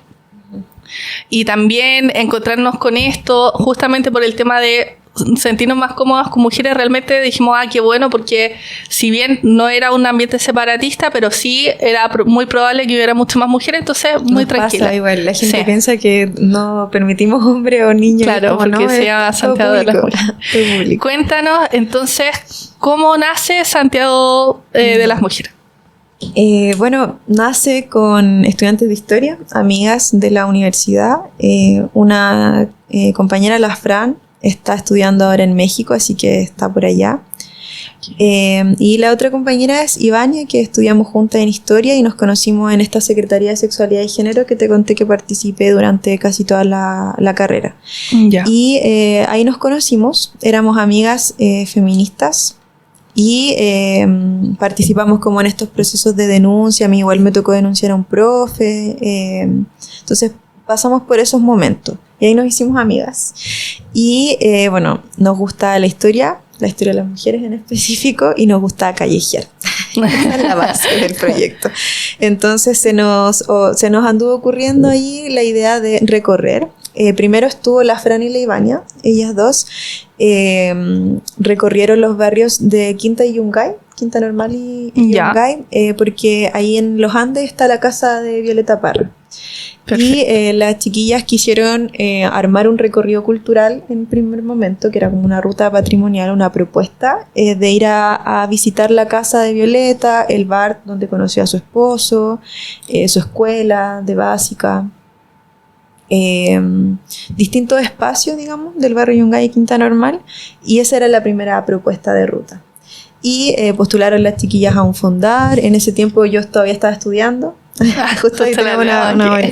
Y también encontrarnos con esto justamente por el tema de sentirnos más cómodas con mujeres. Realmente dijimos, qué bueno, porque si bien no era un ambiente separatista, pero sí era muy probable que hubiera muchas más mujeres, entonces muy tranquila. Pasa igual, la gente piensa que no permitimos hombre o niño. Claro, porque no, sea Santiago de las Mujeres. Cuéntanos entonces, ¿cómo nace Santiago de las Mujeres? Bueno, nace con estudiantes de historia, amigas de la universidad. Una compañera, la Fran, está estudiando ahora en México, así que está por allá. Y la otra compañera es Ivania, que estudiamos juntas en historia y nos conocimos en esta Secretaría de Sexualidad y Género que te conté que participé durante casi toda la carrera. Ya. Y ahí nos conocimos, éramos amigas feministas. Y participamos como en estos procesos de denuncia. A mí igual me tocó denunciar a un profe, entonces pasamos por esos momentos y ahí nos hicimos amigas. Y bueno, nos gusta la historia de las mujeres en específico, y nos gusta callejear. Esa es la base del proyecto. Entonces se nos anduvo ocurriendo ahí la idea de recorrer. Primero estuvo la Fran y la Ivania, ellas dos recorrieron los barrios de Quinta y Yungay, Quinta Normal y Yungay, porque ahí en los Andes está la casa de Violeta Parra. Perfecto. Y las chiquillas quisieron armar un recorrido cultural en primer momento, que era como una ruta patrimonial, una propuesta de ir a visitar la casa de Violeta, el bar donde conoció a su esposo, su escuela de básica. Distintos espacios, digamos, del barrio Yungay y Quinta Normal, y esa era la primera propuesta de ruta. Y postularon las chiquillas a un fondar. En ese tiempo yo todavía estaba estudiando. Justo ahí tenemos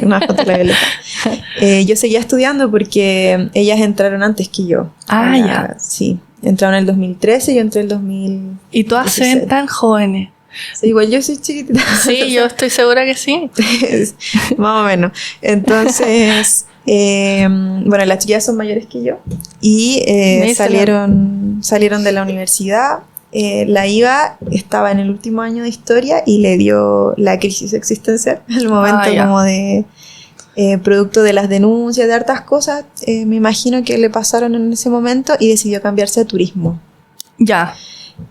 una foto de la Violeta. Yo seguía estudiando porque ellas entraron antes que yo. Ya. Sí, entraron en el 2013 y yo entré en el 2016. Y todas se ven tan jóvenes. Sí, igual yo soy chiquitita. Sí, yo estoy segura que sí. Más o menos. Entonces, bueno, las chicas son mayores que yo. Y salieron de la universidad. La Iva estaba en el último año de historia y le dio la crisis existencial. El momento como de producto de las denuncias, de hartas cosas. Me imagino que le pasaron en ese momento y decidió cambiarse a turismo. Ya.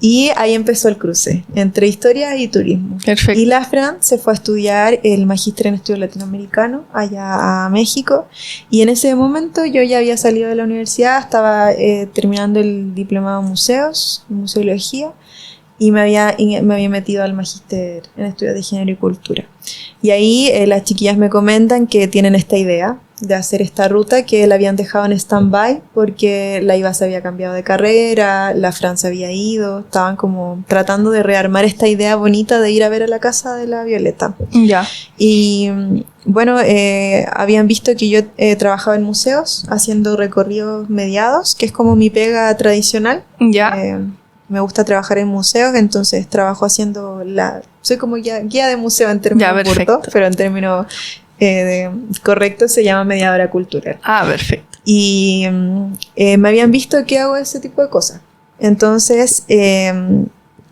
Y ahí empezó el cruce entre historia y turismo. Perfecto. Y la Fran se fue a estudiar el magíster en estudios latinoamericanos allá a México, y en ese momento yo ya había salido de la universidad, estaba terminando el diplomado en museos, en museología, y me había metido al magíster en estudios de género y cultura. Y ahí las chiquillas me comentan que tienen esta idea de hacer esta ruta, que la habían dejado en stand-by porque la Iva se había cambiado de carrera, la Fran se había ido, estaban como tratando de rearmar esta idea bonita de ir a ver a la casa de la Violeta. Ya. Y bueno, habían visto que yo trabajaba en museos haciendo recorridos mediados, que es como mi pega tradicional. Ya. Me gusta trabajar en museos, entonces trabajo haciendo soy como guía de museo en términos cortos, pero en términos correctos se llama mediadora cultural. Perfecto. Y me habían visto que hago ese tipo de cosas. Entonces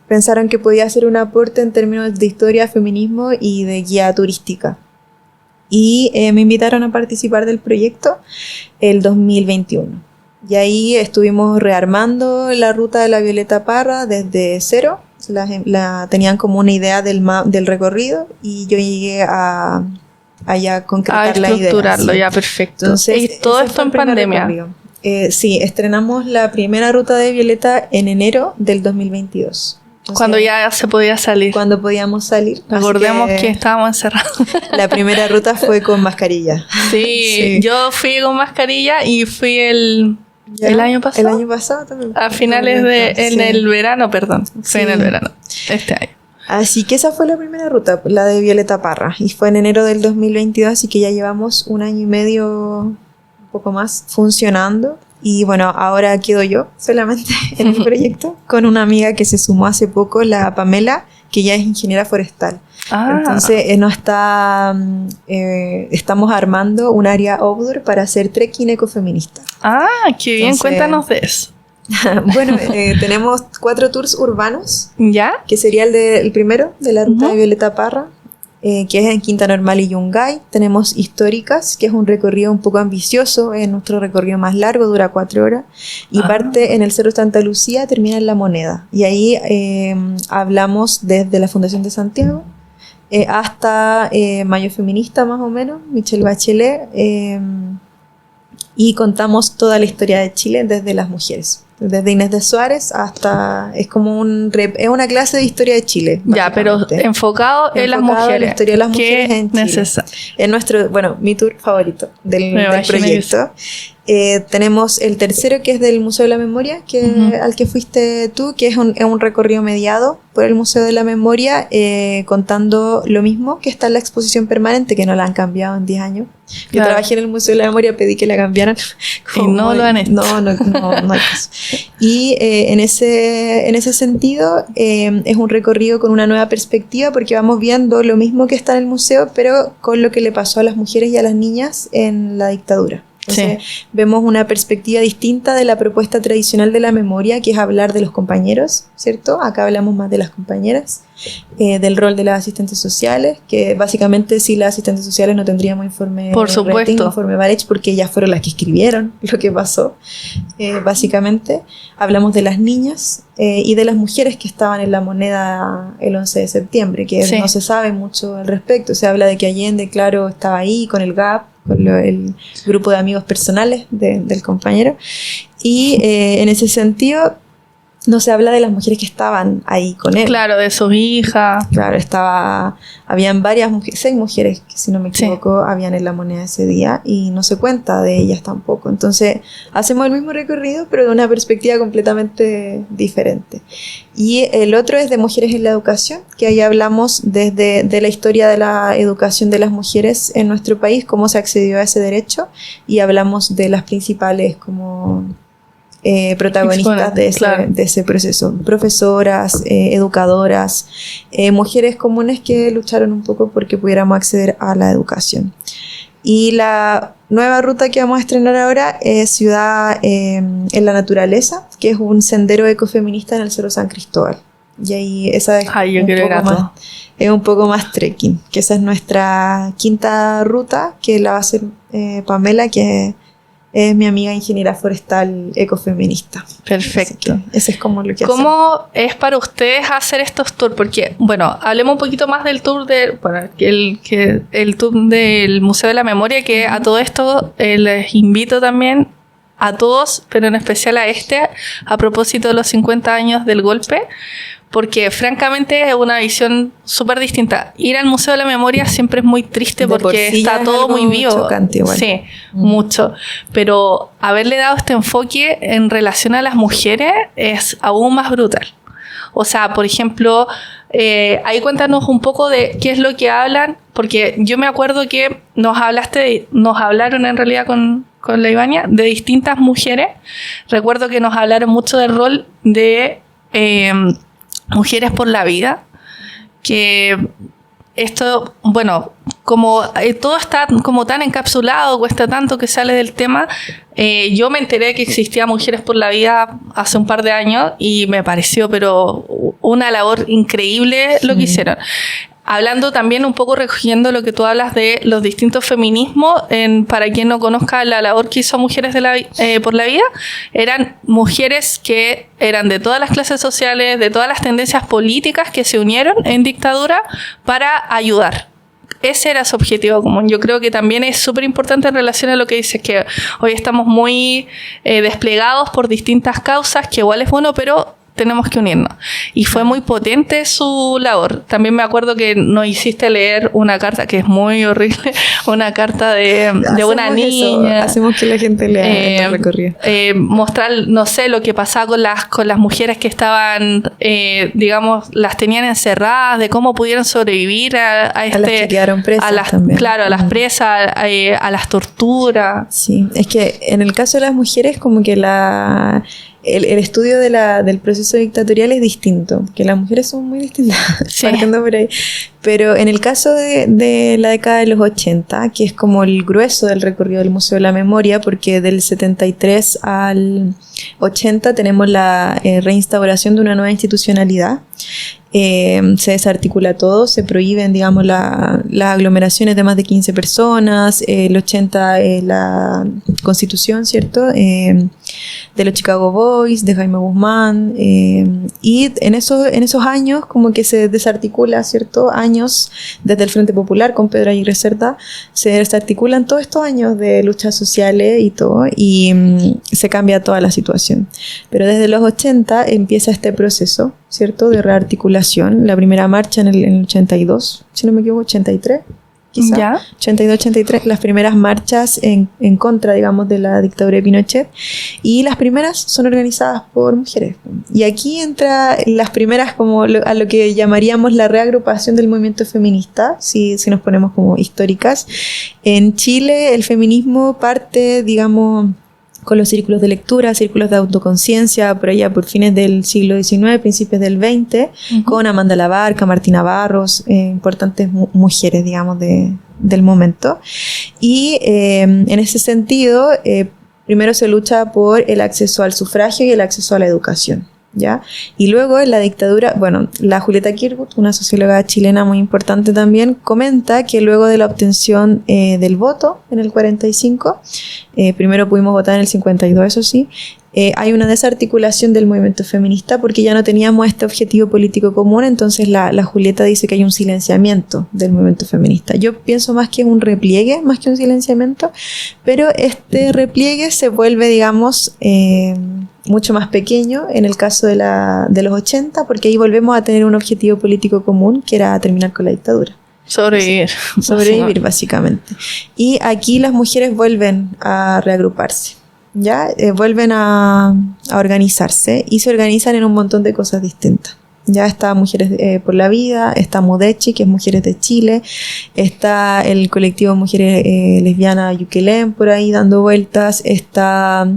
pensaron que podía hacer un aporte en términos de historia, feminismo y de guía turística. Y me invitaron a participar del proyecto el 2021. Y ahí estuvimos rearmando la ruta de la Violeta Parra desde cero. Tenían como una idea del recorrido y yo llegué a concretar la idea. A estructurarlo, ya, perfecto. Entonces, y todo esto en pandemia. Sí, estrenamos la primera ruta de Violeta en enero del 2022. Cuando ya se podía salir. Cuando podíamos salir. Recordemos que estábamos encerrados. La primera ruta fue con mascarilla. Sí, yo fui con mascarilla y fui el año pasado. El año pasado también. A finales en el verano, perdón. Fue en el verano, este año. Así que esa fue la primera ruta, la de Violeta Parra. Y fue en enero del 2022, así que ya llevamos un año y medio, un poco más, funcionando. Y bueno, ahora quedo yo solamente en el proyecto con una amiga que se sumó hace poco, la Pamela, que ya es ingeniera forestal. Entonces estamos armando un área outdoor para hacer trekking ecofeminista. Qué bien. Entonces, cuéntanos de eso. Bueno, tenemos 4 tours urbanos. ¿Ya? Que sería el primero, de la ruta de Violeta Parra, que es en Quinta Normal y Yungay. Tenemos históricas, que es un recorrido un poco ambicioso, es nuestro recorrido más largo, dura 4 horas, y parte en el Cerro Santa Lucía, termina en La Moneda. Y ahí hablamos desde la Fundación de Santiago hasta Mayo Feminista, más o menos, Michelle Bachelet, y contamos toda la historia de Chile desde las mujeres. Desde Inés de Suárez hasta... Es como es una clase de historia de Chile. Ya, pero enfocado en las mujeres. En la historia de las mujeres en Chile. Necesario. Es nuestro, mi tour favorito del proyecto. Tenemos el tercero, que es del Museo de la Memoria, al que fuiste tú, que es un recorrido mediado por el Museo de la Memoria, contando lo mismo que está en la exposición permanente, que no la han cambiado en 10 años. Yo trabajé en el Museo de la Memoria, pedí que la cambiaran. Y no lo han hecho. No hay caso. Y en ese sentido, es un recorrido con una nueva perspectiva, porque vamos viendo lo mismo que está en el museo, pero con lo que le pasó a las mujeres y a las niñas en la dictadura. Entonces, vemos una perspectiva distinta de la propuesta tradicional de la memoria, que es hablar de los compañeros, ¿cierto? Acá hablamos más de las compañeras, del rol de las asistentes sociales, que básicamente sin las asistentes sociales no tendríamos informe Por supuesto. Rating, informe Barech, porque ellas fueron las que escribieron lo que pasó, básicamente. Hablamos de las niñas y de las mujeres que estaban en La Moneda el 11 de septiembre, que no se sabe mucho al respecto. Se habla de que Allende, claro, estaba ahí con el GAP, con el grupo de amigos personales del compañero, y en ese sentido no se habla de las mujeres que estaban ahí con él. Claro, de sus hijas. Claro, habían varias mujeres, 6 mujeres que, si no me equivoco, habían en La Moneda ese día, y no se cuenta de ellas tampoco. Entonces hacemos el mismo recorrido, pero de una perspectiva completamente diferente. Y el otro es de mujeres en la educación, que ahí hablamos de la historia de la educación de las mujeres en nuestro país, cómo se accedió a ese derecho, y hablamos de las principales como protagonistas de ese proceso, profesoras, educadoras, mujeres comunes que lucharon un poco porque pudiéramos acceder a la educación. Y la nueva ruta que vamos a estrenar ahora es Ciudad en la Naturaleza, que es un ecofeminista en el Cerro San Cristóbal. Y ahí esa es un poco más trekking, que esa es nuestra quinta ruta, que la va a hacer Pamela, que es mi amiga ingeniera forestal ecofeminista. Perfecto. Ese es como lo que hacemos. ¿Cómo es para ustedes hacer estos tours? Porque, hablemos un poquito más del tour el tour del Museo de la Memoria, que a todo esto les invito también a todos, pero en especial a a propósito de los 50 años del golpe, porque francamente es una visión súper distinta. Ir al Museo de la Memoria siempre es muy triste porque está todo muy vivo. Chocante, igual. Sí, mucho. Pero haberle dado este enfoque en relación a las mujeres es aún más brutal. O sea, por ejemplo, ahí cuéntanos un poco de qué es lo que hablan, porque yo me acuerdo que nos hablaron en realidad con la Ivania de distintas mujeres. Recuerdo que nos hablaron mucho del rol de Mujeres por la Vida, que esto, como todo está como tan encapsulado, cuesta tanto que sale del tema, yo me enteré que existía Mujeres por la Vida hace un par de años y me pareció una labor increíble lo que hicieron. Hablando también un poco, recogiendo lo que tú hablas de los distintos feminismos, para quien no conozca la labor que hizo Mujeres por la Vida, eran mujeres que eran de todas las clases sociales, de todas las tendencias políticas, que se unieron en dictadura para ayudar. Ese era su objetivo común. Yo creo que también es súper importante en relación a lo que dices, que hoy estamos muy desplegados por distintas causas, que igual es bueno, pero tenemos que unirnos. Y fue muy potente su labor. También me acuerdo que nos hiciste leer una carta que es muy horrible, una carta de una niña. Hacemos que la gente lea el recorrido. Mostrar, no sé, lo que pasaba con las mujeres que estaban, digamos, las tenían encerradas, de cómo pudieron sobrevivir a las que quedaron presas también. Claro, a las presas, a las torturas. Sí, es que en el caso de las mujeres como que el estudio del proceso dictatorial es distinto, que las mujeres son muy distintas, sí. Partiendo por ahí. Pero en el caso de la década de los 80, que es como el grueso del recorrido del Museo de la Memoria, porque del 73 al 80 tenemos la reinstauración de una nueva institucionalidad. Se desarticula todo, se prohíben, digamos, las aglomeraciones de más de 15 personas, el 80 la Constitución, ¿cierto? De los Chicago Boys, de Jaime Guzmán, y en esos años como que se desarticula, ¿cierto? Años desde el Frente Popular con Pedro Aguirre Cerda, se desarticulan todos estos años de luchas sociales y todo, y se cambia toda la situación. Pero desde los 80 empieza este proceso, ¿cierto? De rearticulación. La primera marcha en el 82, si no me equivoco, 83, quizá. ¿Ya? 82, 83, las primeras marchas en contra, digamos, de la dictadura de Pinochet. Y las primeras son organizadas por mujeres. Y aquí entra las primeras como a lo que llamaríamos la reagrupación del movimiento feminista, si nos ponemos como históricas. En Chile el feminismo parte, digamos, con los círculos de lectura, círculos de autoconciencia, por allá por fines del siglo XIX, principios del XX, con Amanda Labarca, Martina Barros, importantes mujeres, digamos, del momento. Y en ese sentido, primero se lucha por el acceso al sufragio y el acceso a la educación, ¿ya? Y luego en la dictadura, bueno, la Julieta Kirkwood, una socióloga chilena muy importante también, comenta que luego de la obtención del voto en el 45, primero pudimos votar en el 52, eso sí, hay una desarticulación del movimiento feminista porque ya no teníamos este objetivo político común, entonces la Julieta dice que hay un silenciamiento del movimiento feminista. Yo pienso más que un repliegue, más que un silenciamiento, pero este repliegue se vuelve, digamos, mucho más pequeño en el caso de los 80, porque ahí volvemos a tener un objetivo político común, que era terminar con la dictadura. Sobrevivir, básicamente. Y aquí las mujeres vuelven a reagruparse, ¿ya? Vuelven a organizarse y se organizan en un montón de cosas distintas. Ya está Mujeres por la Vida, está Mudechi, que es Mujeres de Chile, está el colectivo Mujeres Lesbianas Yuquelén por ahí dando vueltas, está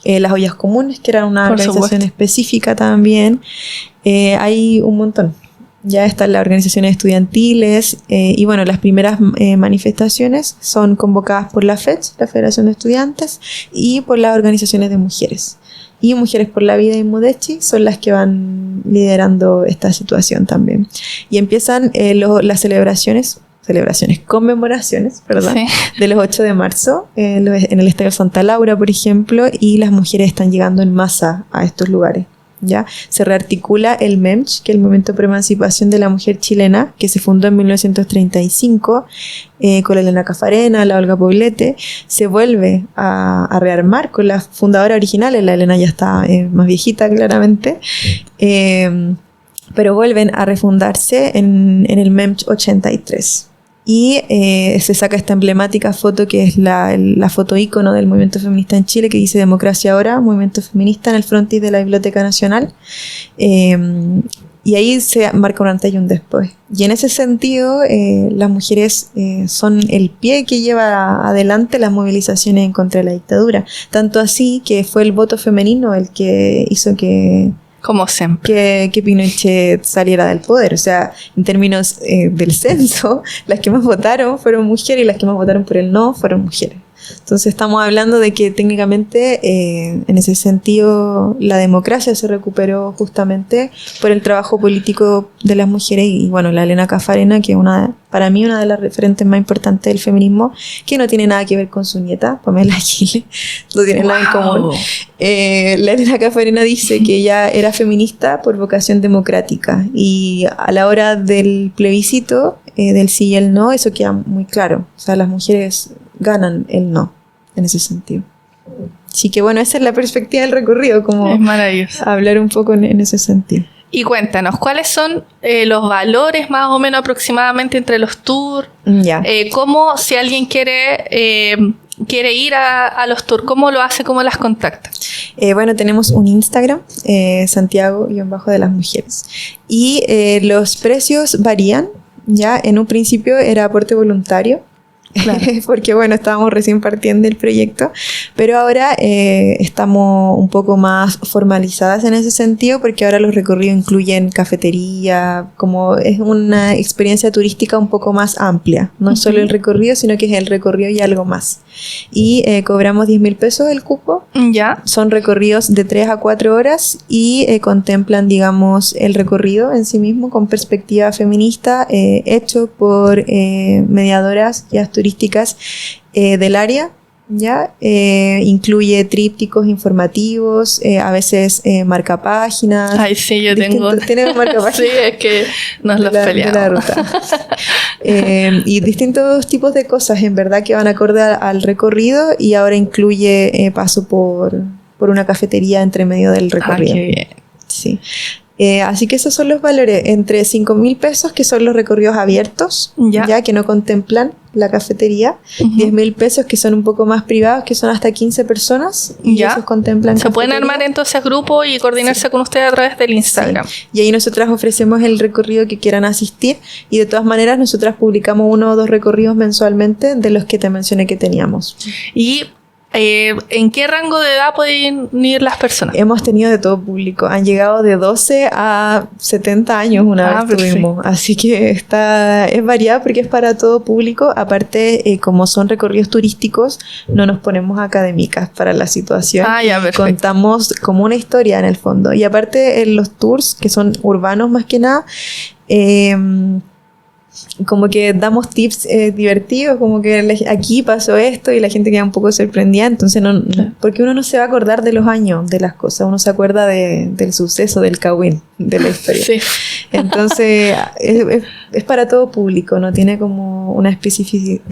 las Ollas Comunes, que eran una organización específica también. Hay un montón. Ya están las organizaciones estudiantiles y bueno, las primeras manifestaciones son convocadas por la FECH, la Federación de Estudiantes, y por las organizaciones de mujeres. Y Mujeres por la Vida y Mudechi son las que van liderando esta situación también. Y empiezan conmemoraciones, perdón, sí, de los 8 de marzo en el Estadio Santa Laura, por ejemplo, y las mujeres están llegando en masa a estos lugares. ¿Ya? Se rearticula el MEMCH, que es el Movimiento de Emancipación de la Mujer Chilena, que se fundó en 1935 con la Elena Cafarena, la Olga Poblete. Se vuelve a rearmar con la fundadora original, la Elena ya está más viejita claramente, pero vuelven a refundarse en el MEMCH 83. Y se saca esta emblemática foto que es la foto ícono del movimiento feminista en Chile, que dice Democracia Ahora, movimiento feminista, en el frontis de la Biblioteca Nacional. Y ahí se marca un antes y un después. Y en ese sentido, las mujeres son el pie que lleva adelante las movilizaciones en contra de la dictadura. Tanto así que fue el voto femenino el que hizo que Pinochet saliera del poder. O sea, en términos del censo, las que más votaron fueron mujeres y las que más votaron por el no fueron mujeres. Entonces estamos hablando de que técnicamente en ese sentido la democracia se recuperó justamente por el trabajo político de las mujeres y bueno, la Elena Cafarena, que es para mí una de las referentes más importantes del feminismo, que no tiene nada que ver con su nieta, Pamela Giles, no tiene nada en común. La Elena Cafarena dice que ella era feminista por vocación democrática y a la hora del plebiscito, del sí y el no, eso queda muy claro. O sea, las mujeres ganan el no, en ese sentido. Así que bueno, esa es la perspectiva del recorrido, como Es maravilloso. hablar un poco en ese sentido. Y cuéntanos, ¿cuáles son los valores más o menos aproximadamente entre los tours? Ya. ¿Cómo, si alguien quiere ir a los tours, cómo lo hace, cómo las contacta? Bueno, tenemos un Instagram, Santiago-de las mujeres. Y los precios varían, ya. En un principio era aporte voluntario. Claro. Porque bueno, estábamos recién partiendo del proyecto, pero ahora estamos un poco más formalizadas en ese sentido, porque ahora los recorridos incluyen cafetería, como es una experiencia turística un poco más amplia, no solo el recorrido, sino que es el recorrido y algo más. Y cobramos 10.000 pesos el cupo. Ya. Son recorridos de 3 a 4 horas y contemplan, digamos, el recorrido en sí mismo con perspectiva feminista, hecho por mediadoras guías turísticas del área, ¿ya? Incluye trípticos informativos, a veces marcapáginas. Ay, sí, yo tengo. ¿Tienes marcapáginas? Sí, es que nos los peleamos. De la ruta. Y distintos tipos de cosas, en verdad, que van acorde al recorrido, y ahora incluye paso por una cafetería entre medio del recorrido. Qué bien. Sí. Así que esos son los valores, entre 5.000 pesos, que son los recorridos abiertos, ya que no contemplan la cafetería, 10.000 pesos, que son un poco más privados, que son hasta 15 personas, y esos contemplan Se pueden armar entonces grupos y coordinarse con ustedes a través del Instagram. Sí. Y ahí nosotras ofrecemos el recorrido que quieran asistir, y de todas maneras nosotras publicamos 1 o 2 recorridos mensualmente de los que te mencioné que teníamos. Y ¿en qué rango de edad pueden ir las personas? Hemos tenido de todo público. Han llegado de 12 a 70 años una vez tuvimos. Así que es variado porque es para todo público. Aparte, como son recorridos turísticos, no nos ponemos académicas para la situación. Contamos como una historia en el fondo. Y aparte, en los tours, que son urbanos más que nada, como que damos tips divertidos, como que aquí pasó esto y la gente queda un poco sorprendida, entonces porque uno no se va a acordar de los años de las cosas, uno se acuerda del suceso, del cagüín, de la historia. Sí. Entonces es para todo público, no tiene como una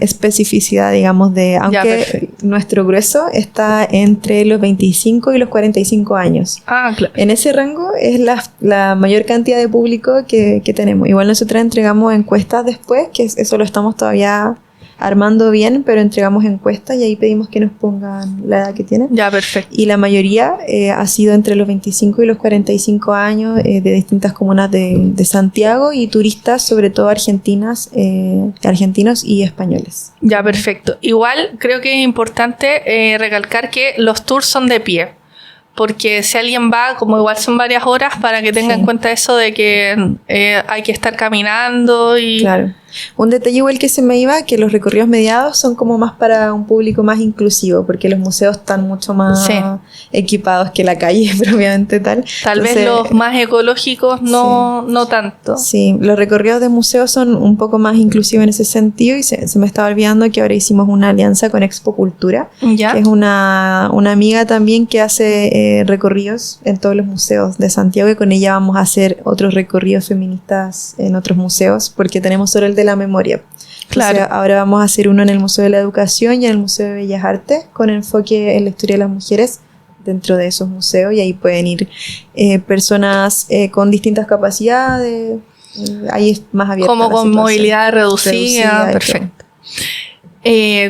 especificidad, digamos, aunque nuestro grueso está entre los 25 y los 45 años. Claro. En ese rango es la mayor cantidad de público que tenemos. Igual nosotros entregamos encuestas después, que eso lo estamos todavía armando bien, pero entregamos encuestas y ahí pedimos que nos pongan la edad que tienen. Ya, perfecto. Y la mayoría ha sido entre los 25 y los 45 años, de distintas comunas de Santiago, y turistas, sobre todo argentinos y españoles. Ya, perfecto. Igual creo que es importante recalcar que los tours son de pie. Porque si alguien va, como igual son varias horas, para que tenga en cuenta eso de que hay que estar caminando y... Claro. Un detalle igual que se me iba, que los recorridos mediados son como más para un público más inclusivo, porque los museos están mucho más equipados que la calle propiamente tal. Tal vez los más ecológicos no tanto. Sí, los recorridos de museos son un poco más inclusivos en ese sentido, y se me estaba olvidando que ahora hicimos una alianza con Expo Cultura, que es una amiga también que hace recorridos en todos los museos de Santiago, y con ella vamos a hacer otros recorridos feministas en otros museos, porque tenemos solo el de la memoria. Claro. Entonces, ahora vamos a hacer uno en el Museo de la Educación y en el Museo de Bellas Artes, con enfoque en la historia de las mujeres dentro de esos museos, y ahí pueden ir personas con distintas capacidades, ahí es más abierto. Como con movilidad reducida. Perfecto.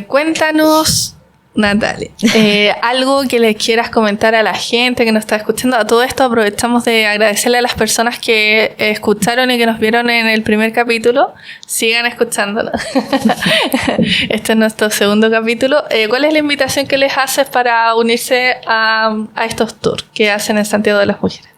Cuéntanos, Natalia, algo que le quieras comentar a la gente que nos está escuchando. A todo esto aprovechamos de agradecerle a las personas que escucharon y que nos vieron en el primer capítulo. Sigan escuchándolo. Este es nuestro segundo capítulo. ¿Cuál es la invitación que les haces para unirse a estos tours que hacen en Santiago de las Mujeres?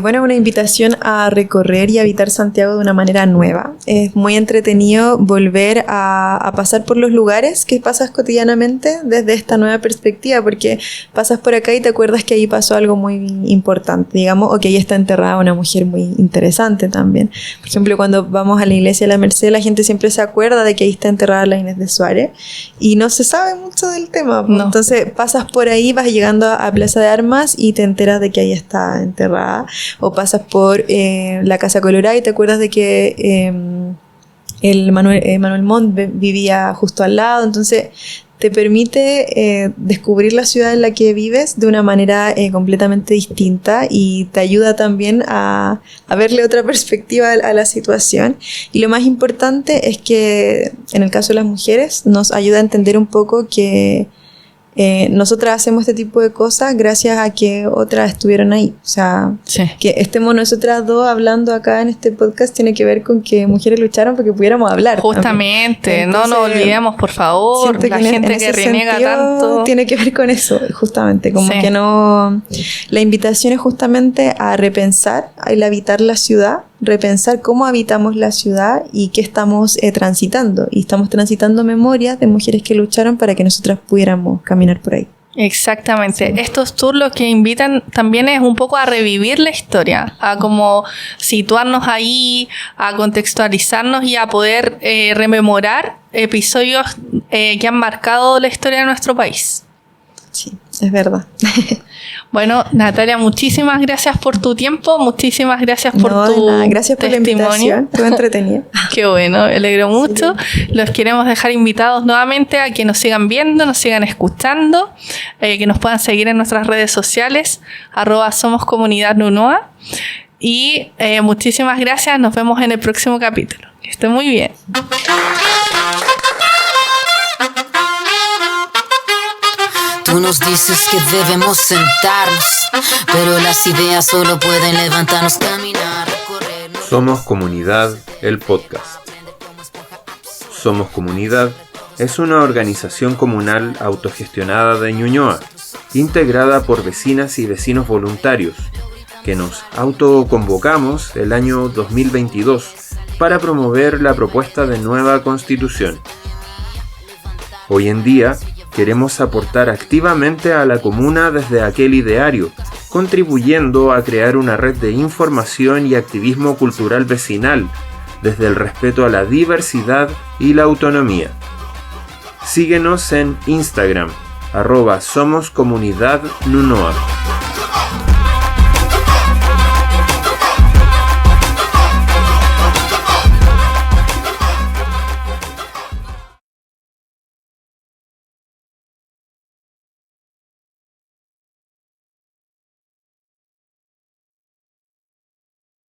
Bueno, una invitación a recorrer y habitar Santiago de una manera nueva. Es muy entretenido volver a pasar por los lugares que pasas cotidianamente desde esta nueva perspectiva, porque pasas por acá y te acuerdas que ahí pasó algo muy importante, digamos, o que ahí está enterrada una mujer muy interesante también. Por ejemplo, cuando vamos a la iglesia de la Merced, la gente siempre se acuerda de que ahí está enterrada la Inés de Suárez, y no se sabe mucho del tema. No. Entonces pasas por ahí, vas llegando a Plaza de Armas y te enteras de que ahí está enterrada. O pasas por la Casa Colorada y te acuerdas de que el Manuel Montt vivía justo al lado. Entonces te permite descubrir la ciudad en la que vives de una manera completamente distinta y te ayuda también a verle otra perspectiva a la situación. Y lo más importante es que en el caso de las mujeres nos ayuda a entender un poco que nosotras hacemos este tipo de cosas gracias a que otras estuvieron ahí. O sea, Sí. que estemos nosotras dos hablando acá en este podcast tiene que ver con que mujeres lucharon porque pudiéramos hablar. Justamente, también. no nos Entonces, olvidemos, por favor, siento la que en gente que ese reniega sentido tanto. tiene que ver con eso, justamente, como Sí. que no... La invitación es justamente a repensar, el habitar la ciudad, repensar cómo habitamos la ciudad y qué estamos transitando. Y estamos transitando memorias de mujeres que lucharon para que nosotras pudiéramos caminar por ahí. Exactamente. Estos tours lo que invitan también es un poco a revivir la historia, a como situarnos ahí, a contextualizarnos y a poder rememorar episodios que han marcado la historia de nuestro país. Sí, es verdad. Bueno, Natalia, muchísimas gracias por tu tiempo, muchísimas gracias por No, de tu nada. Gracias por la testimonio. invitación, estuvo entretenida. Qué bueno, me alegro mucho. Los queremos dejar invitados nuevamente a que nos sigan viendo, nos sigan escuchando, que nos puedan seguir en nuestras redes sociales, @somoscomunidadnunoa. Y muchísimas gracias, nos vemos en el próximo capítulo. Que estén muy bien. Tú nos dices que debemos sentarnos, pero las ideas solo pueden levantarnos, caminar, recorrer. Somos Comunidad, el podcast. Somos Comunidad es una organización comunal autogestionada de Ñuñoa, integrada por vecinas y vecinos voluntarios, que nos autoconvocamos el año 2022 para promover la propuesta de nueva constitución. Hoy en día, queremos aportar activamente a la comuna desde aquel ideario, contribuyendo a crear una red de información y activismo cultural vecinal, desde el respeto a la diversidad y la autonomía. Síguenos en Instagram, @somoscomunidadnunoa.